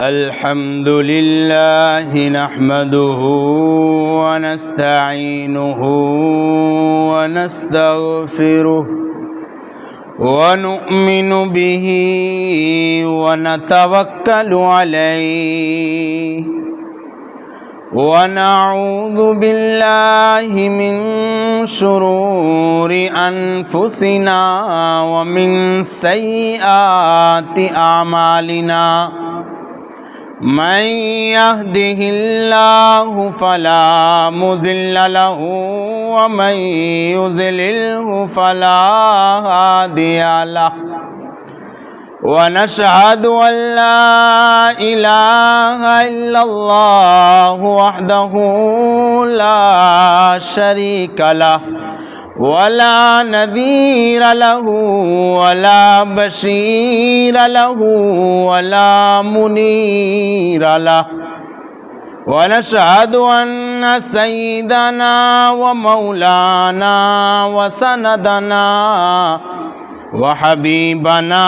الحمد لله نحمده ونستعينه ونستغفره ونؤمن به ونتوكل عليه ونعوذ بالله من شرور أنفسنا ومن سيئات أعمالنا من يهده الله فلا مضل له ومن يضلله فلا هادي له ونشهد أن لا إله إلا الله وحده لا شريك له ولا نذير له ولا بشير له ولا منير له ونشهد أن سيدنا ومولانا وسندنا وحبيبنا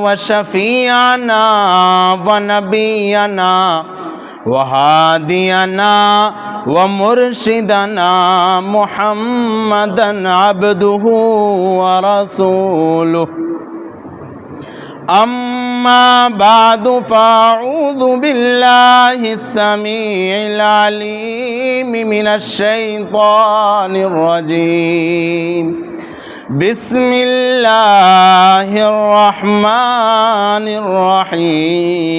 وشفيعنا ونبينا وهادينا ومرشدنا محمدا عبده ورسوله أما بعد فأعوذ بالله السميع العليم من الشيطان الرجيم بسم الله الرحمن الرحيم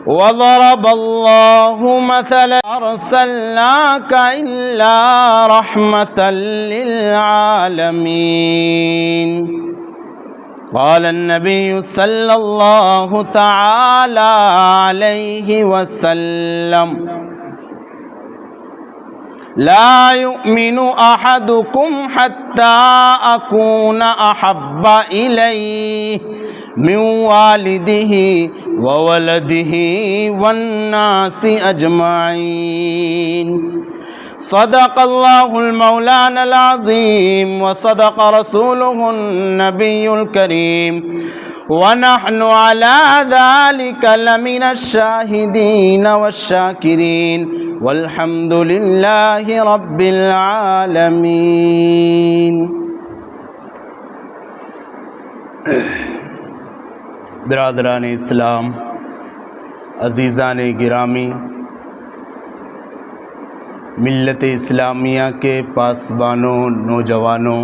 وضرب الله مثلا أرسلناك إلا رحمة للعالمين قال النبي صلى الله تعالى عليه وسلم لا يؤمن أحدكم حتى أكون أحب إليه من والده وولده والناس أجمعين صدق الله المولانا العظيم وصدق رسوله النبي الكريم ونحن على ذلك لمن الشاهدين والشاكرين والحمد لله رب العالمين. برادران اسلام، عزیزان گرامی، ملت اسلامیہ کے پاسبانوں، نوجوانوں،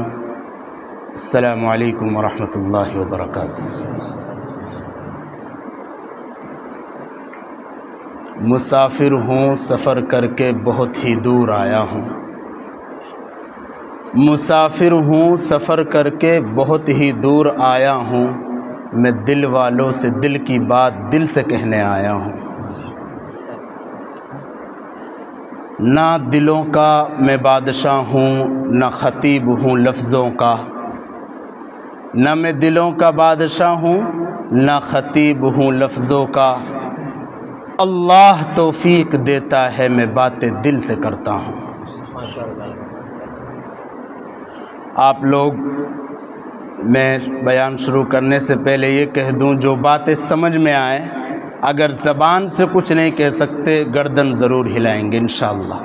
السلام علیکم ورحمۃ اللہ وبرکاتہ۔ مسافر ہوں، سفر کر کے بہت ہی دور آیا ہوں۔ مسافر ہوں، سفر کر کے بہت ہی دور آیا ہوں۔ میں دل والوں سے دل کی بات دل سے کہنے آیا ہوں۔ نہ دلوں کا میں بادشاہ ہوں، نہ خطیب ہوں لفظوں کا۔ نہ میں دلوں کا بادشاہ ہوں، نہ خطیب ہوں لفظوں کا۔ اللہ توفیق دیتا ہے، میں باتیں دل سے کرتا ہوں۔ آپ لوگ، میں بیان شروع کرنے سے پہلے یہ کہہ دوں، جو باتیں سمجھ میں آئیں، اگر زبان سے کچھ نہیں کہہ سکتے گردن ضرور ہلائیں گے انشاءاللہ۔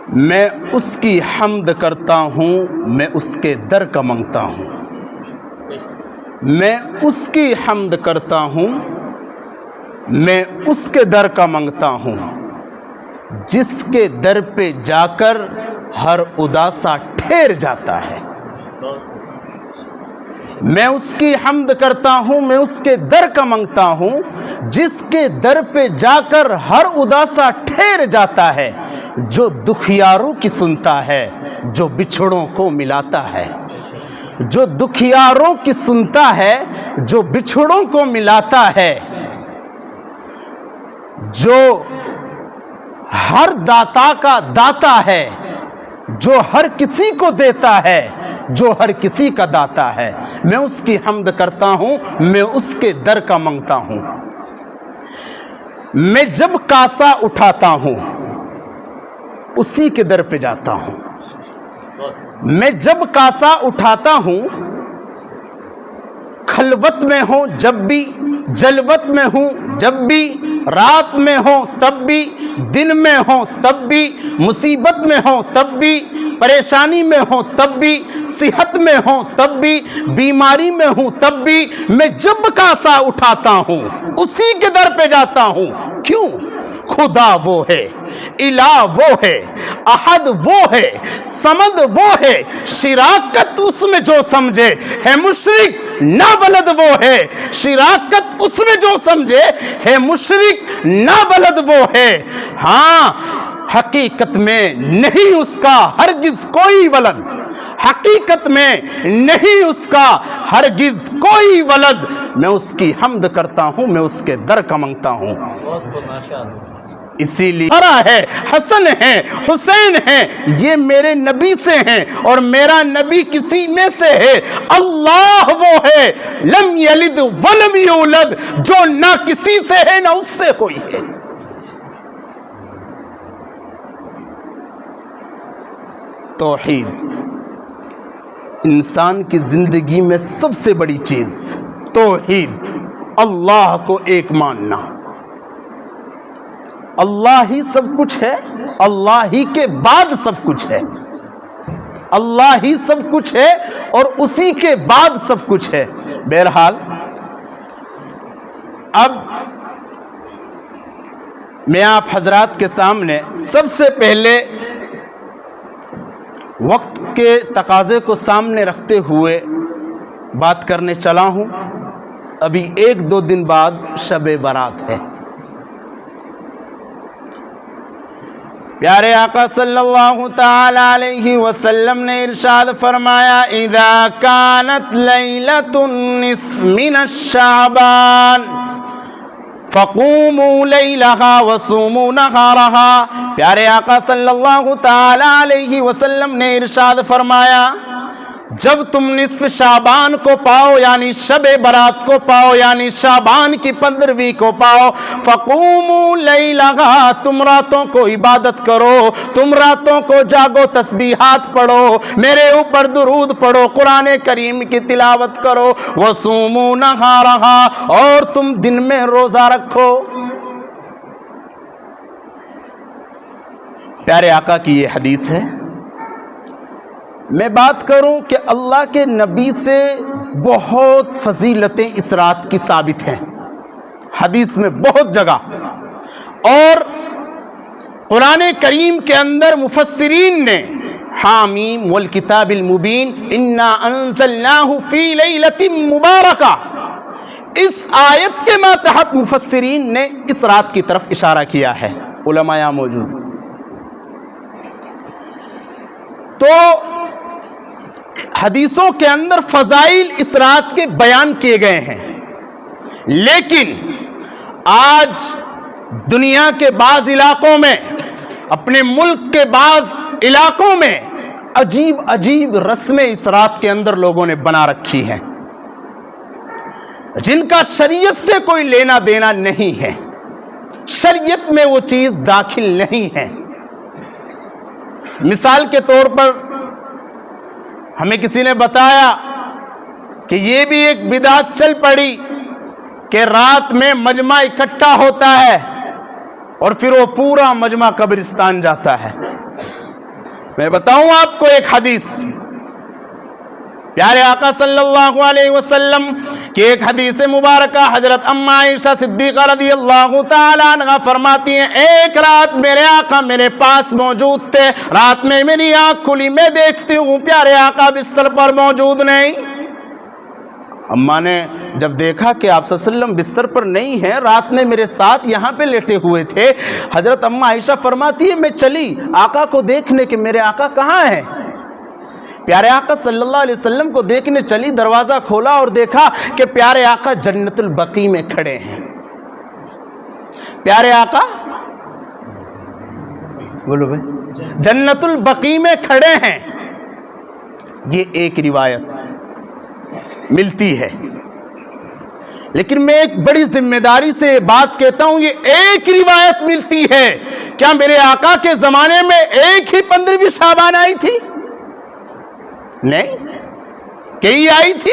میں اس کی حمد کرتا ہوں، میں اس کے در کا منگتا ہوں۔ میں اس کی حمد کرتا ہوں، میں اس کے در کا منگتا ہوں، جس کے در پہ جا کر ہر اداسا ٹھہر جاتا ہے۔ میں اس کی حمد کرتا ہوں، میں اس کے در کا منگتا ہوں، جس کے در پہ جا کر ہر اداسا ٹھہر جاتا ہے، جو دکھیاروں کی سنتا ہے، جو بچھڑوں کو ملاتا ہے۔ جو دکھیاروں کی سنتا ہے، جو بچھڑوں کو ملاتا ہے، جو ہر داتا کا داتا ہے، جو ہر کسی کو دیتا ہے، جو ہر کسی کا داتا ہے۔ میں اس کی حمد کرتا ہوں، میں اس کے در کا منگتا ہوں۔ میں جب کاسا اٹھاتا ہوں اسی کے در پہ جاتا ہوں۔ میں جب کاسا اٹھاتا ہوں خلوت میں ہوں جب بھی، جلوت میں ہوں جب بھی، رات میں ہوں تب بھی، دن میں ہوں تب بھی، مصیبت میں ہوں تب بھی، پریشانی میں ہوں تب بھی، صحت میں ہوں تب بھی، بیماری میں ہوں تب بھی، میں جب کاسا اٹھاتا ہوں اسی کے در پہ جاتا ہوں۔ کیوں؟ خدا وہ ہے، الہ وہ ہے، احد وہ ہے، صمد وہ ہے، شراکت اس میں جو سمجھے ہے مشرک، نابلد وہ ہے، شراکت اس میں جو سمجھے ہے مشرک، نابلد وہ ہے۔ ہاں حقیقت میں نہیں اس کا ہرگز کوئی ولد، حقیقت میں نہیں اس کا ہرگز کوئی ولد، میں اس کی حمد کرتا ہوں، میں اس کے در کا منگتا ہوں۔ اسی لیے بڑا ہے، حسن ہے، حسین ہے، یہ میرے نبی سے ہیں اور میرا نبی کسی میں سے ہے۔ اللہ وہ ہے لم یلد ولم یولد، جو نہ کسی سے ہے نہ اس سے کوئی ہے۔ توحید انسان کی زندگی میں سب سے بڑی چیز توحید، اللہ کو ایک ماننا۔ اللہ ہی سب کچھ ہے، اللہ ہی کے بعد سب کچھ ہے، اللہ ہی سب کچھ ہے اور اسی کے بعد سب کچھ ہے۔ بہرحال اب میں آپ حضرات کے سامنے سب سے پہلے وقت کے تقاضے کو سامنے رکھتے ہوئے بات کرنے چلا ہوں۔ ابھی 1-2 دن بعد شب برات ہے۔ پیارے آقا صلی اللہ تعالی علیہ وسلم نے ارشاد فرمایا اذا کانت لیلۃ النصف من الشعبان فقوموا لیلہا وصوموا نہارہا۔ پیارے آقا صلی اللہ تعالی علیہ وسلم نے ارشاد فرمایا جب تم نصف شعبان کو پاؤ یعنی شب برات کو پاؤ یعنی شعبان کی 15ویں کو پاؤ، فقوموا لیلہا، تم راتوں کو عبادت کرو، تم راتوں کو جاگو، تسبیحات پڑھو، میرے اوپر درود پڑھو، قرآن کریم کی تلاوت کرو، وصوموا نہارہا، اور تم دن میں روزہ رکھو۔ پیارے آقا کی یہ حدیث ہے۔ میں بات کروں کہ اللہ کے نبی سے بہت فضیلتیں اس رات کی ثابت ہیں، حدیث میں بہت جگہ، اور قرآن کریم کے اندر مفسرین نے حامیم والکتاب المبین انا انزلناہ فی لیلۃ مبارکہ، اس آیت کے ماتحت مفسرین نے اس رات کی طرف اشارہ کیا ہے۔ علماء یہاں موجود تو حدیثوں کے اندر فضائل اس رات کے بیان کیے گئے ہیں، لیکن آج دنیا کے بعض علاقوں میں، اپنے ملک کے بعض علاقوں میں عجیب عجیب رسمیں اس رات کے اندر لوگوں نے بنا رکھی ہیں، جن کا شریعت سے کوئی لینا دینا نہیں ہے، شریعت میں وہ چیز داخل نہیں ہے۔ مثال کے طور پر ہمیں کسی نے بتایا کہ یہ بھی ایک بدعت چل پڑی کہ رات میں مجمع اکٹھا ہوتا ہے اور پھر وہ پورا مجمع قبرستان جاتا ہے۔ میں بتاؤں آپ کو ایک حدیث، پیارے آقا صلی اللہ علیہ وسلم کی ایک حدیث مبارکہ، حضرت ام عائشہ صدیقہ رضی اللہ تعالیٰ عنہ فرماتی ہیں ایک رات میرے آقا میرے پاس موجود تھے، رات میں میری آنکھ کھلی، میں دیکھتی ہوں پیارے آقا بستر پر موجود نہیں۔ اماں نے جب دیکھا کہ آپ صلی اللہ علیہ وسلم بستر پر نہیں ہیں، رات میں میرے ساتھ یہاں پہ لیٹے ہوئے تھے، حضرت ام عائشہ فرماتی ہے میں چلی آقا کو دیکھنے کہ میرے آقا کہاں ہیں۔ پیارے آقا صلی اللہ علیہ وسلم کو دیکھنے چلی، دروازہ کھولا اور دیکھا کہ پیارے آقا جنت البقیع میں کھڑے ہیں۔ پیارے آقا بولو بھائی، جنت البقیع میں کھڑے ہیں۔ یہ ایک روایت ملتی ہے، لیکن میں ایک بڑی ذمہ داری سے بات کہتا ہوں، یہ ایک روایت ملتی ہے، کیا میرے آقا کے زمانے میں ایک ہی 15ویں شعبان آئی تھی؟ نہیں، کئی آئی تھی۔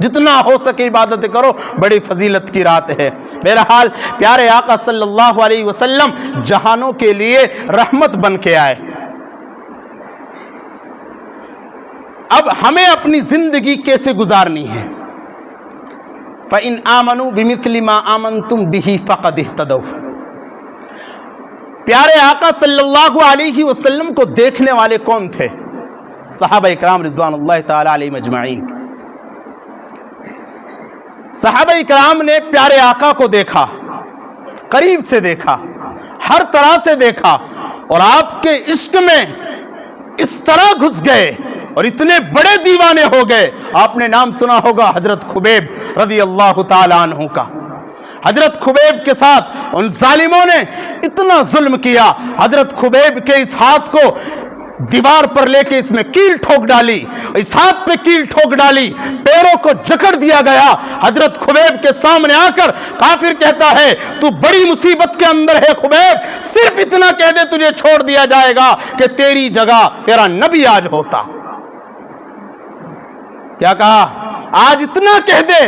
جتنا ہو سکے عبادت کرو، بڑی فضیلت کی رات ہے۔ بہرحال پیارے آقا صلی اللہ علیہ وسلم جہانوں کے لیے رحمت بن کے آئے۔ اب ہمیں اپنی زندگی کیسے گزارنی ہے؟ فَإِنْ آمَنُوا بِمِثْلِ مَا آمَنْتُمْ بِهِ فَقَدِ اهْتَدَوْا۔ پیارے آقا صلی اللہ علیہ وسلم کو دیکھنے والے کون تھے؟ صحابہ اکرام رضوان اللہ تعالی علیہم اجمعین۔ صحابہ اکرام نے پیارے آقا کو دیکھا، قریب سے دیکھا، ہر طرح سے دیکھا، اور آپ کے عشق میں اس طرح گھس گئے اور اتنے بڑے دیوانے ہو گئے۔ آپ نے نام سنا ہوگا حضرت خبیب رضی اللہ تعالی عنہ کا۔ حضرت خبیب کے ساتھ ان ظالموں نے اتنا ظلم کیا، حضرت خبیب کے اس ہاتھ کو دیوار پر لے کے اس میں کیل ٹھوک ڈالی، اس ہاتھ پہ کیل ٹھوک ڈالی، پیروں کو جکڑ دیا گیا۔ حضرت خبیب کے سامنے آ کر کافر کہتا ہے تو بڑی مصیبت کے اندر ہے خبیب، صرف اتنا کہہ دے تجھے چھوڑ دیا جائے گا کہ تیری جگہ تیرا نبی آج ہوتا۔ کیا کہا؟ آج اتنا کہہ دے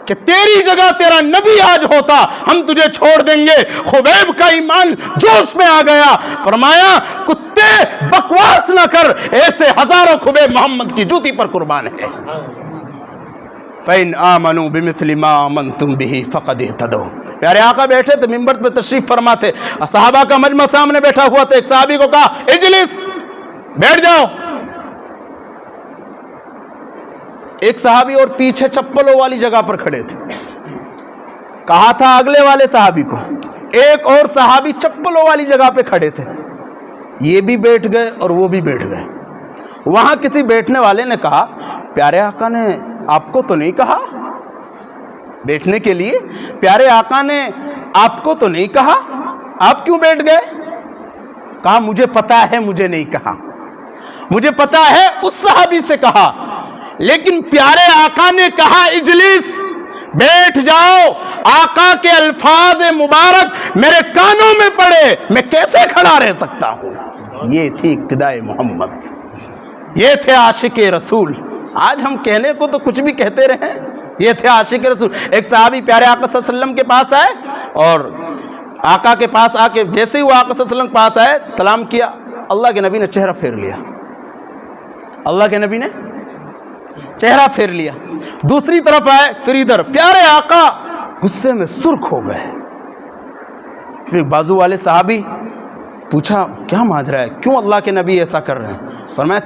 کہ تیری جگہ تیرا نبی آج ہوتا، ہم تجھے چھوڑ دیں گے۔ خبیب کا ایمان جوش میں آ گیا، فرمایا کتے بکواس نہ کر، ایسے ہزاروں خبیب محمد کی جوتی پر قربان ہے۔ فَإِنْ آمَنُوا بِمِثْلِ مَا آمَنْتُمْ بِهِ فَقَدِ اهْتَدَوْا۔ پیارے آقا بیٹھے تھے، منبر پہ تشریف فرما تھے، صحابہ کا مجمع سامنے بیٹھا ہوا تھا۔ ایک صحابی کو کہا اجلس، بیٹھ جاؤ۔ ایک صحابی اور پیچھے چپلوں والی جگہ پر کھڑے تھے، کہا تھا اگلے والے صحابی کو۔ ایک اور صحابی چپلوں والی جگہ پہ کھڑے تھے، یہ بھی بیٹھ گئے اور وہ بھی بیٹھ گئے۔ وہاں کسی بیٹھنے والے نے کہا پیارے آقا نے آپ کو تو نہیں کہا بیٹھنے کے لیے، پیارے آقا نے آپ کو تو نہیں کہا، آپ کیوں بیٹھ گئے؟ کہا مجھے پتا ہے مجھے نہیں کہا، مجھے پتا ہے اس صحابی سے کہا، لیکن پیارے آقا نے کہا اجلس، بیٹھ جاؤ۔ آقا کے الفاظ مبارک میرے کانوں میں پڑے، میں کیسے کھڑا رہ سکتا ہوں؟ یہ تھی اقتداء محمد، یہ تھے عاشق رسول۔ آج ہم کہنے کو تو کچھ بھی کہتے رہیں، یہ تھے عاشق رسول۔ ایک صحابی پیارے آقا صلی اللہ علیہ وسلم کے پاس آئے، اور آقا کے پاس آ کے جیسے ہی وہ آقا صلی اللہ علیہ وسلم کے پاس آئے، سلام کیا، اللہ کے نبی نے چہرہ پھیر لیا، اللہ کے نبی نے چہرہ پھیر لیا۔ دوسری طرف آئے، پھر ادھر، پیارے آقا غصے میں سرخ ہو گئے۔ پھر بازو والے صحابی پوچھا کیا ماجرا ہے، کیوں اللہ کے نبی ایسا کر رہے ہیں؟ فرمایا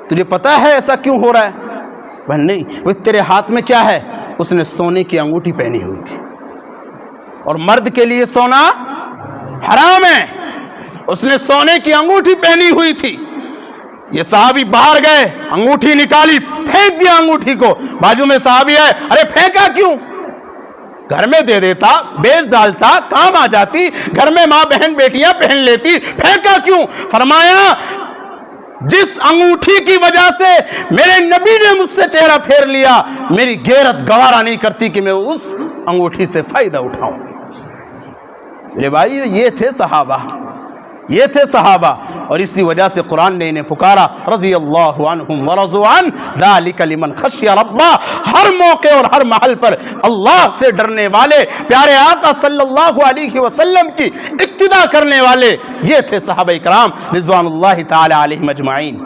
تجھے پتا ہے ایسا کیوں ہو رہا ہے؟ نہیں، وہ تیرے ہاتھ میں کیا ہے؟ اس نے سونے کی انگوٹھی پہنی ہوئی تھی، اور مرد کے لیے سونا حرام ہے، اس نے سونے کی انگوٹھی پہنی ہوئی تھی۔ یہ صحابی باہر گئے، انگوٹھی نکالی، پھینک دیا انگوٹھی کو۔ بازو میں صحابی ہے، ارے پھینکا کیوں؟ گھر میں دے دیتا، بیچ ڈالتا، کام آ جاتی، گھر میں ماں بہن بیٹیاں پہن لیتی، پھینکا کیوں؟ فرمایا جس انگوٹھی کی وجہ سے میرے نبی نے مجھ سے چہرہ پھیر لیا، میری غیرت گوارا نہیں کرتی کہ میں اس انگوٹھی سے فائدہ اٹھاؤں۔ میرے بھائیو، یہ تھے صحابہ، یہ تھے صحابہ، اور اسی وجہ سے قرآن نے انہیں پکارا رضی اللہ عنہم ورضوا عنہ ذالک لمن خشی ربہ۔ ہر موقع اور ہر محل پر اللہ سے ڈرنے والے، پیارے آقا صلی اللہ علیہ وسلم کی اقتداء کرنے والے، یہ تھے صحابہ کرام رضوان اللہ تعالی علیہم اجمعین۔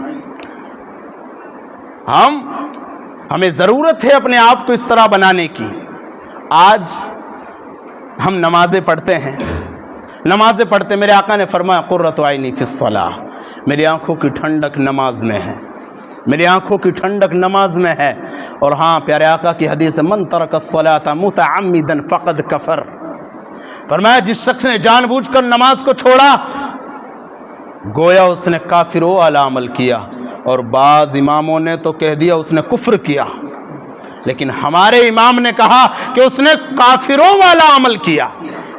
ہمیں ضرورت ہے اپنے آپ کو اس طرح بنانے کی۔ آج ہم نمازیں پڑھتے ہیں، نمازیں پڑھتے، میرے آقا نے فرمایا قرۃ عینی فی الصلاۃ، میری آنکھوں کی ٹھنڈک نماز میں ہے، میری آنکھوں کی ٹھنڈک نماز میں ہے۔ اور ہاں، پیارے آقا کی حدیث ہے من ترک الصلاۃ متعمدا فقد کفر۔ فرمایا جس شخص نے جان بوجھ کر نماز کو چھوڑا، گویا اس نے کافر والا عمل کیا، اور بعض اماموں نے تو کہہ دیا اس نے کفر کیا، لیکن ہمارے امام نے کہا کہ اس نے کافروں والا عمل کیا،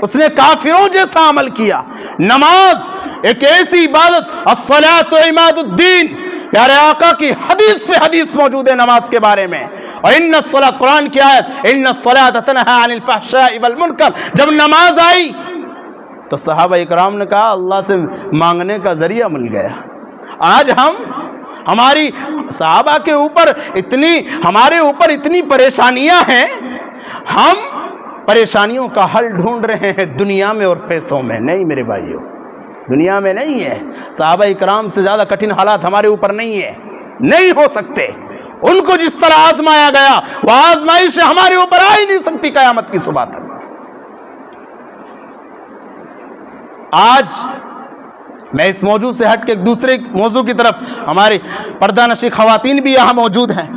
اس نے کافروں جیسا عمل کیا۔ نماز ایک ایسی عبادت، الصلاۃ عماد الدین، پیارے آقا کی حدیث پہ حدیث موجود ہے نماز کے بارے میں۔ اور ان الصلاۃ، قرآن کی آیت ان الصلاۃ تنہی عن الفحشاء والمنکر، جب نماز آئی تو صحابہ اکرام نے کہا اللہ سے مانگنے کا ذریعہ مل گیا۔ آج ہماری صحابہ کے اوپر ہمارے اوپر اتنی پریشانیاں ہیں، ہم پریشانیوں کا حل ڈھونڈ رہے ہیں دنیا میں اور پیسوں میں۔ نہیں میرے بھائیوں، دنیا میں نہیں ہے۔ صحابہ اکرام سے زیادہ کٹھن حالات ہمارے اوپر نہیں ہے، نہیں ہو سکتے۔ ان کو جس طرح آزمایا گیا وہ آزمائش ہمارے اوپر آ ہی نہیں سکتی قیامت کی صبح تک۔ آج میں اس موضوع سے ہٹ کے ایک دوسرے موضوع کی طرف، ہماری پردہ نشی خواتین بھی یہاں موجود ہیں۔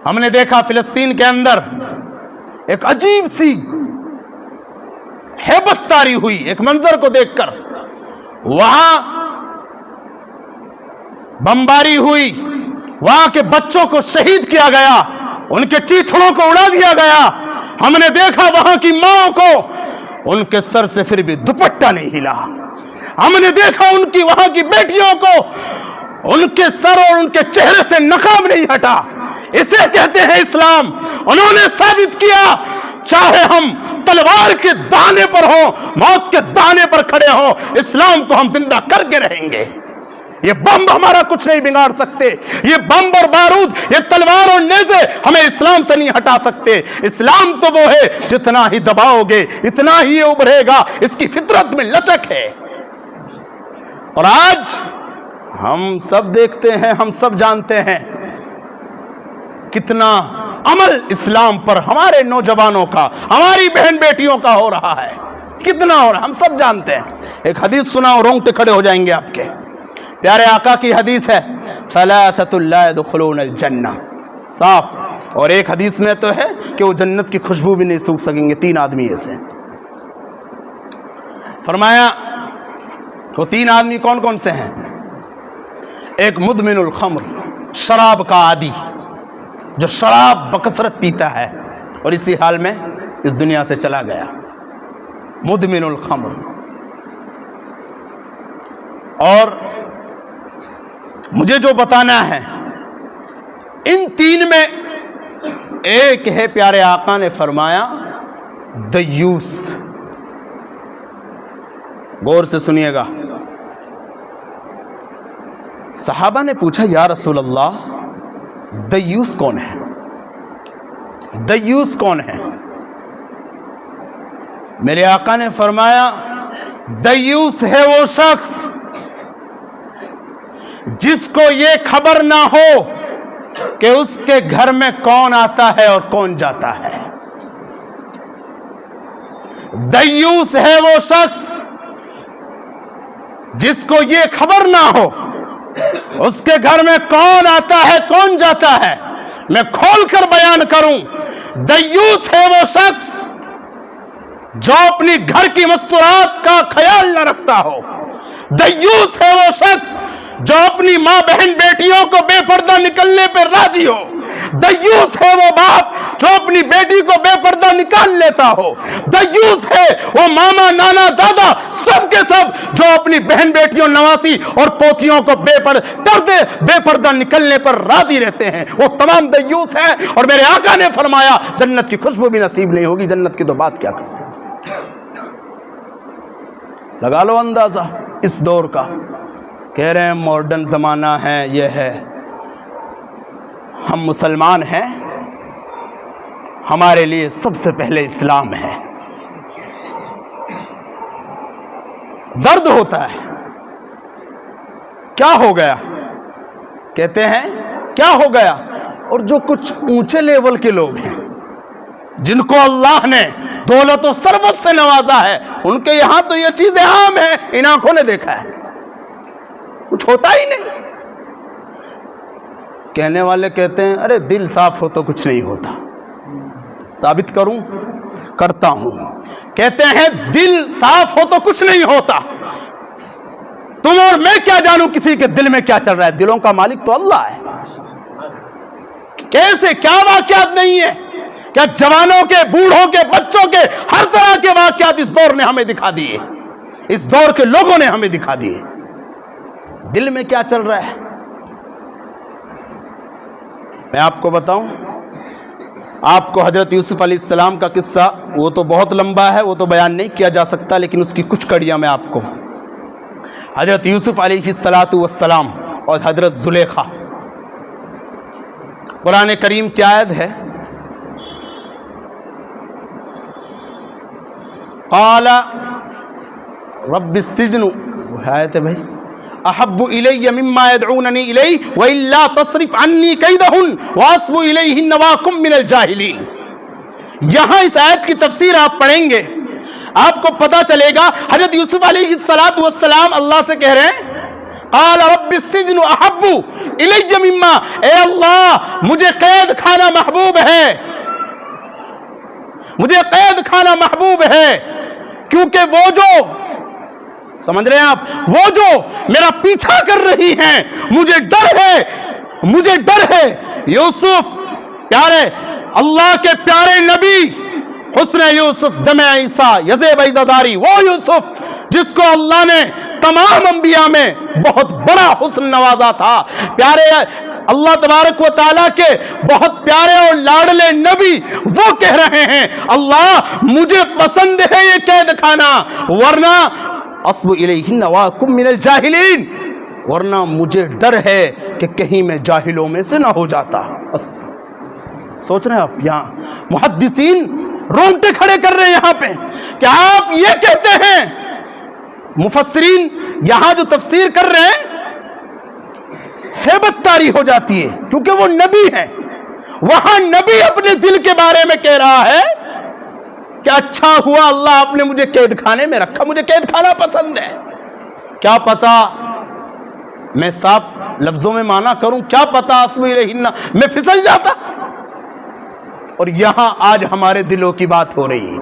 ہم نے دیکھا فلسطین کے اندر ایک عجیب سی ہیبت طاری ہوئی ایک منظر کو دیکھ کر۔ وہاں بمباری ہوئی، وہاں کے بچوں کو شہید کیا گیا، ان کے چیتھڑوں کو اڑا دیا گیا۔ ہم نے دیکھا وہاں کی ماں کو، ان کے سر سے پھر بھی دوپٹہ نہیں ہلا۔ ہم نے دیکھا ان کی وہاں کی بیٹیوں کو، ان کے سر اور ان کے چہرے سے نقاب نہیں ہٹا۔ اسے کہتے ہیں اسلام۔ انہوں نے ثابت کیا چاہے ہم تلوار کے دانے پر ہوں، موت کے دانے پر کھڑے ہوں، اسلام کو ہم زندہ کر کے رہیں گے۔ یہ بم ہمارا کچھ نہیں بگاڑ سکتے، یہ بم اور بارود، یہ تلوار اور نیزے ہمیں اسلام سے نہیں ہٹا سکتے۔ اسلام تو وہ ہے جتنا ہی دباؤ گے اتنا ہی یہ ابھرے گا، اس کی فطرت میں لچک ہے۔ اور آج ہم سب دیکھتے ہیں، ہم سب جانتے ہیں کتنا عمل اسلام پر ہمارے نوجوانوں کا، ہماری بہن بیٹیوں کا ہو رہا ہے، کتنا ہو رہا ہے، ہم سب جانتے ہیں۔ ایک حدیث سنا اور رونگٹے کھڑے ہو جائیں گے آپ کے۔ پیارے آقا کی حدیث ہے ثلاثۃ لا يدخلون الجنہ، صاف۔ اور ایک حدیث میں تو ہے کہ وہ جنت کی خوشبو بھی نہیں سونگھ سکیں گے، 3 آدمی ایسے۔ فرمایا وہ 3 آدمی کون کون سے ہیں؟ ایک مدمن الخمر، شراب کا عادی، جو شراب بکثرت پیتا ہے اور اسی حال میں اس دنیا سے چلا گیا، مدمن الخمر۔ اور مجھے جو بتانا ہے ان 3 میں ایک ہے، پیارے آقا نے فرمایا دیوس۔ غور سے سنیے گا۔ صحابہ نے پوچھا یا رسول اللہ دیوس کون ہے؟ دیوس کون ہے؟ میرے آقا نے فرمایا دیوس ہے وہ شخص جس کو یہ خبر نہ ہو کہ اس کے گھر میں کون آتا ہے اور کون جاتا ہے۔ دیوس ہے وہ شخص جس کو یہ خبر نہ ہو اس کے گھر میں کون آتا ہے کون جاتا ہے۔ میں کھول کر بیان کروں، دیوس ہے وہ شخص جو اپنی گھر کی مستورات کا خیال نہ رکھتا ہو۔ دیوس ہے وہ شخص جو اپنی ماں بہن بیٹیوں کو بے پردہ نکلنے پر راضی ہو۔ دیوس ہے وہ باپ جو اپنی بیٹی کو بے پردہ نکال لیتا ہو۔ دیوس ہے وہ ماما نانا دادا سب کے سب جو اپنی بہن بیٹیوں نواسی اور پوتیوں کو بے پردہ نکلنے پر راضی رہتے ہیں، وہ تمام دیوس ہیں۔ اور میرے آقا نے فرمایا جنت کی خوشبو بھی نصیب نہیں ہوگی، جنت کی تو بات کیا کرتے ہیں۔ لگا لو اندازہ اس دور کا۔ کہہ رہے ہیں ماڈرن زمانہ ہے، یہ ہے، ہم مسلمان ہیں، ہمارے لیے سب سے پہلے اسلام ہے۔ درد ہوتا ہے، کیا ہو گیا؟ کہتے ہیں کیا ہو گیا؟ اور جو کچھ اونچے لیول کے لوگ ہیں جن کو اللہ نے دولت و ثروت سے نوازا ہے، ان کے یہاں تو یہ چیزیں عام ہیں، ان آنکھوں نے دیکھا ہے، کچھ ہوتا ہی نہیں۔ کہنے والے کہتے ہیں ارے دل صاف ہو تو کچھ نہیں ہوتا۔ ثابت کروں؟ کرتا ہوں۔ کہتے ہیں دل صاف ہو تو کچھ نہیں ہوتا۔ تم اور میں کیا جانوں کسی کے دل میں کیا چل رہا ہے؟ دلوں کا مالک تو اللہ ہے۔ کیسے کیا واقعات نہیں ہے؟ کیا جوانوں کے، بوڑھوں کے، بچوں کے، ہر طرح کے واقعات اس دور نے ہمیں دکھا دیے، اس دور کے لوگوں نے ہمیں دکھا دیے۔ دل میں کیا چل رہا ہے؟ میں آپ کو بتاؤں، آپ کو حضرت یوسف علیہ السلام کا قصہ، وہ تو بہت لمبا ہے، وہ تو بیان نہیں کیا جا سکتا، لیکن اس کی کچھ کڑیاں میں آپ کو۔ حضرت یوسف علیہ السلام اور حضرت زلیخا. قرآن کریم کی آیت ہے قال رب السجن، وہ آیت ہے بھائی، احب الی مما يدعوننی الی والا تصرف عنی کیدہن واصب الیہن واکن من الجاہلین. یہاں اس آیت کی تفسیر آپ پڑھیں گے، آپ کو پتا چلے گا حضرت یوسف علیہ السلام اللہ سے کہہ رہے ہیں قال رب السجن احب الی مما، اے اللہ مجھے قید خانہ محبوب ہے، مجھے قید خانہ محبوب ہے، کیونکہ وہ جو سمجھ رہے ہیں آپ، وہ جو میرا پیچھا کر رہی ہیں مجھے ڈر ہے، مجھے ڈر ہے. یوسف پیارے اللہ کے پیارے نبی، حسن یوسف دم عیسیٰ یزیب عزاداری، وہ یوسف جس کو اللہ نے تمام انبیاء میں بہت بڑا حسن نوازا تھا. پیارے اللہ تبارک و تعالیٰ کے بہت پیارے اور لاڈلے نبی وہ کہہ رہے ہیں اللہ مجھے پسند ہے یہ قید خانہ، ورنہ اصب الیہن واکن من الجاہلین، ورنہ مجھے ڈر ہے کہ کہیں میں جاہلوں میں سے نہ ہو جاتا. سوچ رہے ہیں آپ، یہاں محدثین رونگٹے کھڑے کر رہے ہیں یہاں پہ کہ آپ یہ کہتے ہیں. مفسرین یہاں جو تفسیر کر رہے ہیں ہیبت طاری ہو جاتی ہے، کیونکہ وہ نبی ہیں. وہاں نبی اپنے دل کے بارے میں کہہ رہا ہے کہ اچھا ہوا اللہ آپ نے مجھے قید خانے میں رکھا، مجھے قید خانہ پسند ہے. کیا پتا میں صاف لفظوں میں مانا کروں، کیا پتا اسم الیہن میں پھسل جاتا. اور یہاں آج ہمارے دلوں کی بات ہو رہی ہے.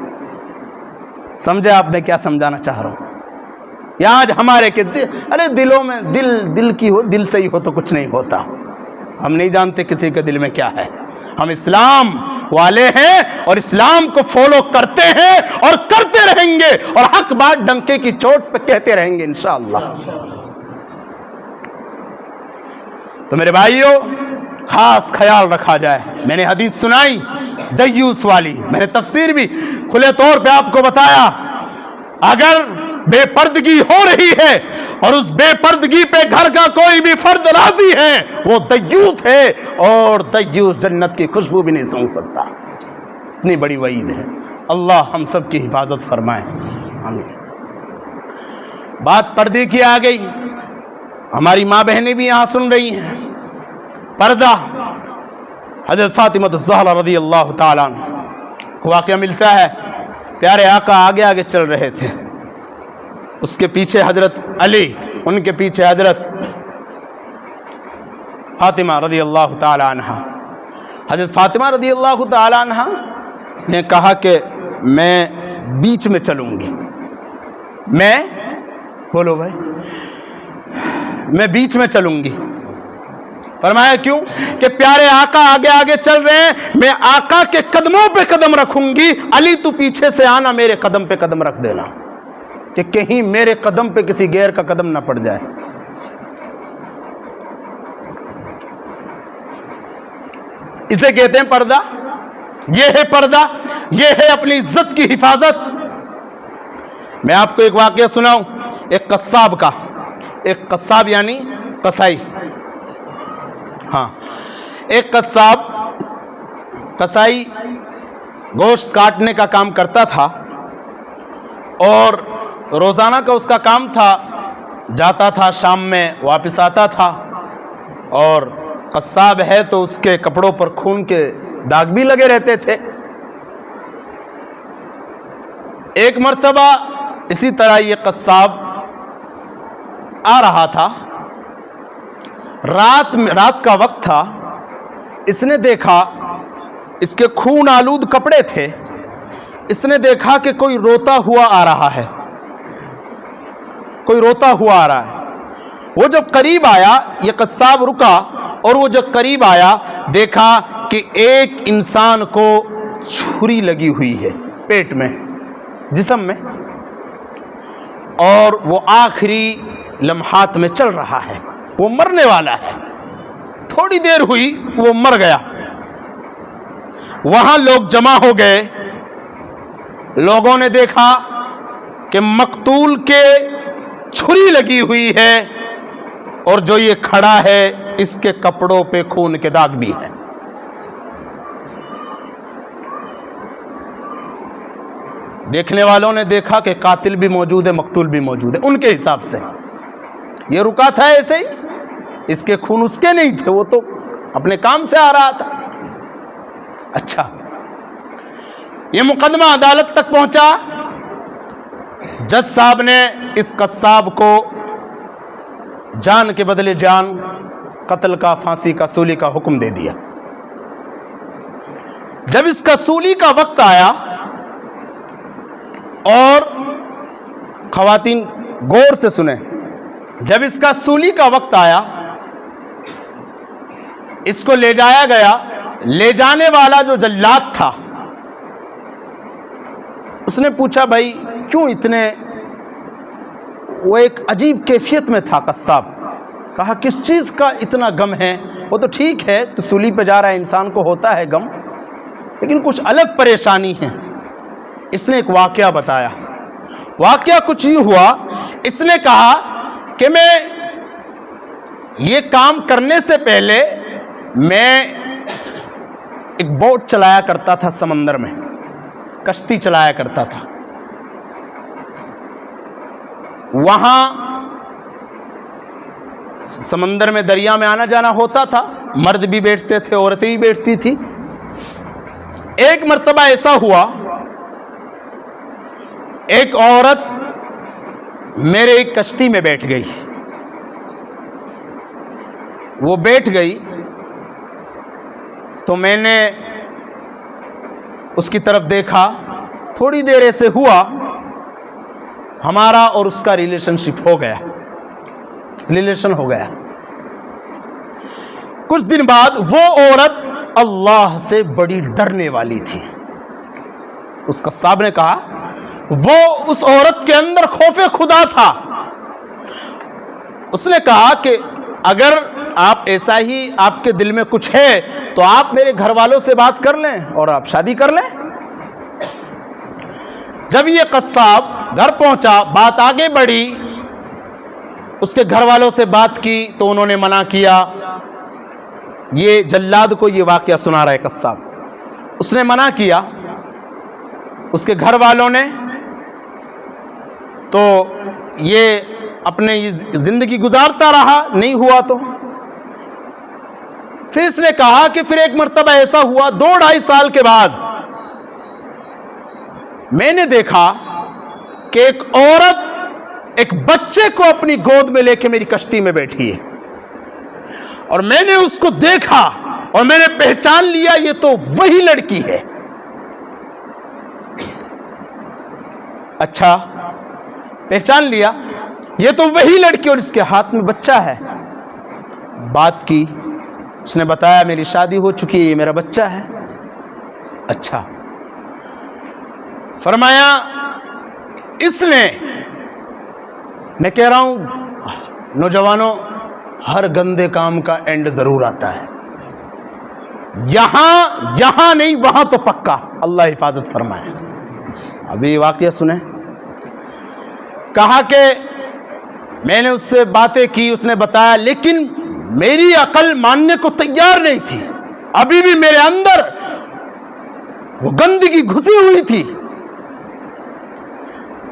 سمجھے آپ میں کیا سمجھانا چاہ رہا ہوں؟ یہاں آج ہمارے کہ ارے دلوں میں دل کی ہو، دل سے ہی ہو تو کچھ نہیں ہوتا. ہم نہیں جانتے کسی کے دل میں کیا ہے. ہم اسلام والے ہیں اور اسلام کو فالو کرتے ہیں اور کرتے رہیں گے، اور حق بات ڈنکے کی چوٹ پہ کہتے رہیں گے انشاءاللہ. تو میرے بھائیوں خاص خیال رکھا جائے. میں نے حدیث سنائی دیوس والی، میں نے تفسیر بھی کھلے طور پہ آپ کو بتایا. اگر بے پردگی ہو رہی ہے اور اس بے پردگی پہ گھر کا کوئی بھی فرد راضی ہے، وہ دیوس ہے، اور دیوس جنت کی خوشبو بھی نہیں سونگھ سکتا. اتنی بڑی وعید ہے. اللہ ہم سب کی حفاظت فرمائے، آمین. بات پردے کی آ گئی، ہماری ماں بہنیں بھی یہاں سن رہی ہیں. پردہ حضرت فاطمہ الزہرا رضی اللہ تعالیٰ عنہ کو واقعہ ملتا ہے. پیارے آقا آگے آگے چل رہے تھے، اس کے پیچھے حضرت علی، ان کے پیچھے حضرت فاطمہ رضی اللہ تعالیٰ عنہ. حضرت فاطمہ رضی اللہ تعالیٰ عنہ نے کہا کہ میں بیچ میں چلوں گی. میں بولو بھائی، میں بیچ میں چلوں گی. فرمایا کیوں؟ کہ پیارے آقا آگے آگے چل رہے ہیں، میں آقا کے قدموں پہ قدم رکھوں گی. علی تو پیچھے سے آنا، میرے قدم پہ قدم رکھ دینا کہ کہیں میرے قدم پہ کسی غیر کا قدم نہ پڑ جائے. اسے کہتے ہیں پردہ. یہ ہے پردہ، یہ ہے اپنی عزت کی حفاظت. میں آپ کو ایک واقعہ سناؤں، ایک قصاب کا. ایک قصاب یعنی قصائی، ہاں ایک قصائی گوشت کاٹنے کا کام کرتا تھا، اور روزانہ کا اس کا کام تھا. جاتا تھا شام میں واپس آتا تھا، اور قصاب ہے تو اس کے کپڑوں پر خون کے داغ بھی لگے رہتے تھے. ایک مرتبہ اسی طرح یہ قصاب آ رہا تھا، رات کا وقت تھا. اس نے دیکھا، اس کے خون آلود کپڑے تھے، اس نے دیکھا کہ کوئی روتا ہوا آ رہا ہے، کوئی روتا ہوا آ رہا ہے. وہ جب قریب آیا، یہ قصاب رکا، اور وہ جب قریب آیا دیکھا کہ ایک انسان کو چھری لگی ہوئی ہے پیٹ میں، جسم میں، اور وہ آخری لمحات میں چل رہا ہے، وہ مرنے والا ہے. تھوڑی دیر ہوئی وہ مر گیا. وہاں لوگ جمع ہو گئے. لوگوں نے دیکھا کہ مقتول کے چھری لگی ہوئی ہے اور جو یہ کھڑا ہے اس کے کپڑوں پہ خون کے داغ بھی ہیں۔ دیکھنے والوں نے دیکھا کہ قاتل بھی موجود ہے، مقتول بھی موجود ہے، ان کے حساب سے یہ رکا تھا ایسے ہی، اس کے خون اس کے نہیں تھے، وہ تو اپنے کام سے آ رہا تھا۔ اچھا، یہ مقدمہ عدالت تک پہنچا، جج صاحب نے اس قصاب کو جان کے بدلے جان، قتل کا، پھانسی کا، سولی کا حکم دے دیا۔ جب اس کا سولی کا وقت آیا، اور خواتین غور سے سنیں، جب اس کا سولی کا وقت آیا، اس کو لے جایا گیا، لے جانے والا جو جلاد تھا اس نے پوچھا بھائی کیوں اتنے، وہ ایک عجیب کیفیت میں تھا قصاب، کہا کس چیز کا اتنا غم ہے؟ وہ تو ٹھیک ہے، تو سولی پہ جا رہا ہے، انسان کو ہوتا ہے غم، لیکن کچھ الگ پریشانی ہے۔ اس نے ایک واقعہ بتایا۔ واقعہ کچھ یوں ہوا، اس نے کہا کہ میں یہ کام کرنے سے پہلے میں ایک بوٹ چلایا کرتا تھا، سمندر میں کشتی چلایا کرتا تھا، وہاں سمندر میں دریا میں آنا جانا ہوتا تھا، مرد بھی بیٹھتے تھے، عورتیں بھی بیٹھتی تھی۔ ایک مرتبہ ایسا ہوا، ایک عورت میرے ایک کشتی میں بیٹھ گئی، وہ بیٹھ گئی تو میں نے اس کی طرف دیکھا، تھوڑی دیر ایسے ہوا، ہمارا اور اس کا ریلیشن ہو گیا۔ کچھ دن بعد وہ عورت اللہ سے بڑی ڈرنے والی تھی۔ اس قصاب نے کہا وہ اس عورت کے اندر خوف خدا تھا۔ اس نے کہا کہ اگر آپ ایسا ہی آپ کے دل میں کچھ ہے تو آپ میرے گھر والوں سے بات کر لیں اور آپ شادی کر لیں۔ جب یہ قصاب گھر پہنچا، بات آگے بڑھی، اس کے گھر والوں سے بات کی تو انہوں نے منع کیا۔ یہ جلاد کو یہ واقعہ سنا رہا ہے قصاب، اس نے منع کیا، اس کے گھر والوں نے، تو یہ اپنے زندگی گزارتا رہا، نہیں ہوا تو پھر اس نے کہا کہ پھر ایک مرتبہ ایسا ہوا 2-2.5 سال کے بعد میں نے دیکھا کہ ایک عورت ایک بچے کو اپنی گود میں لے کے میری کشتی میں بیٹھی ہے، اور میں نے اس کو دیکھا اور میں نے پہچان لیا یہ تو وہی لڑکی ہے۔ اچھا، پہچان لیا یہ تو وہی لڑکی، اور اس کے ہاتھ میں بچہ ہے۔ بات کی، اس نے بتایا میری شادی ہو چکی ہے، یہ میرا بچہ ہے۔ اچھا، فرمایا اس نے، میں کہہ رہا ہوں نوجوانوں، ہر گندے کام کا اینڈ ضرور آتا ہے، یہاں نہیں وہاں تو پکا، اللہ حفاظت فرمائے۔ ابھی واقعہ سنیں، کہا کہ میں نے اس سے باتیں کی، اس نے بتایا، لیکن میری عقل ماننے کو تیار نہیں تھی، ابھی بھی میرے اندر وہ گندگی گھسی ہوئی تھی۔